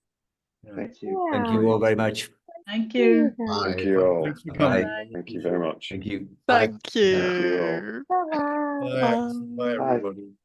Yeah. Thank you. Thank you all very much. Thank you. Bye. Thank you all. Thanks for coming. Bye. Thank you very much. Thank you. Thank Thank you all. you. Bye-bye. Bye, everybody.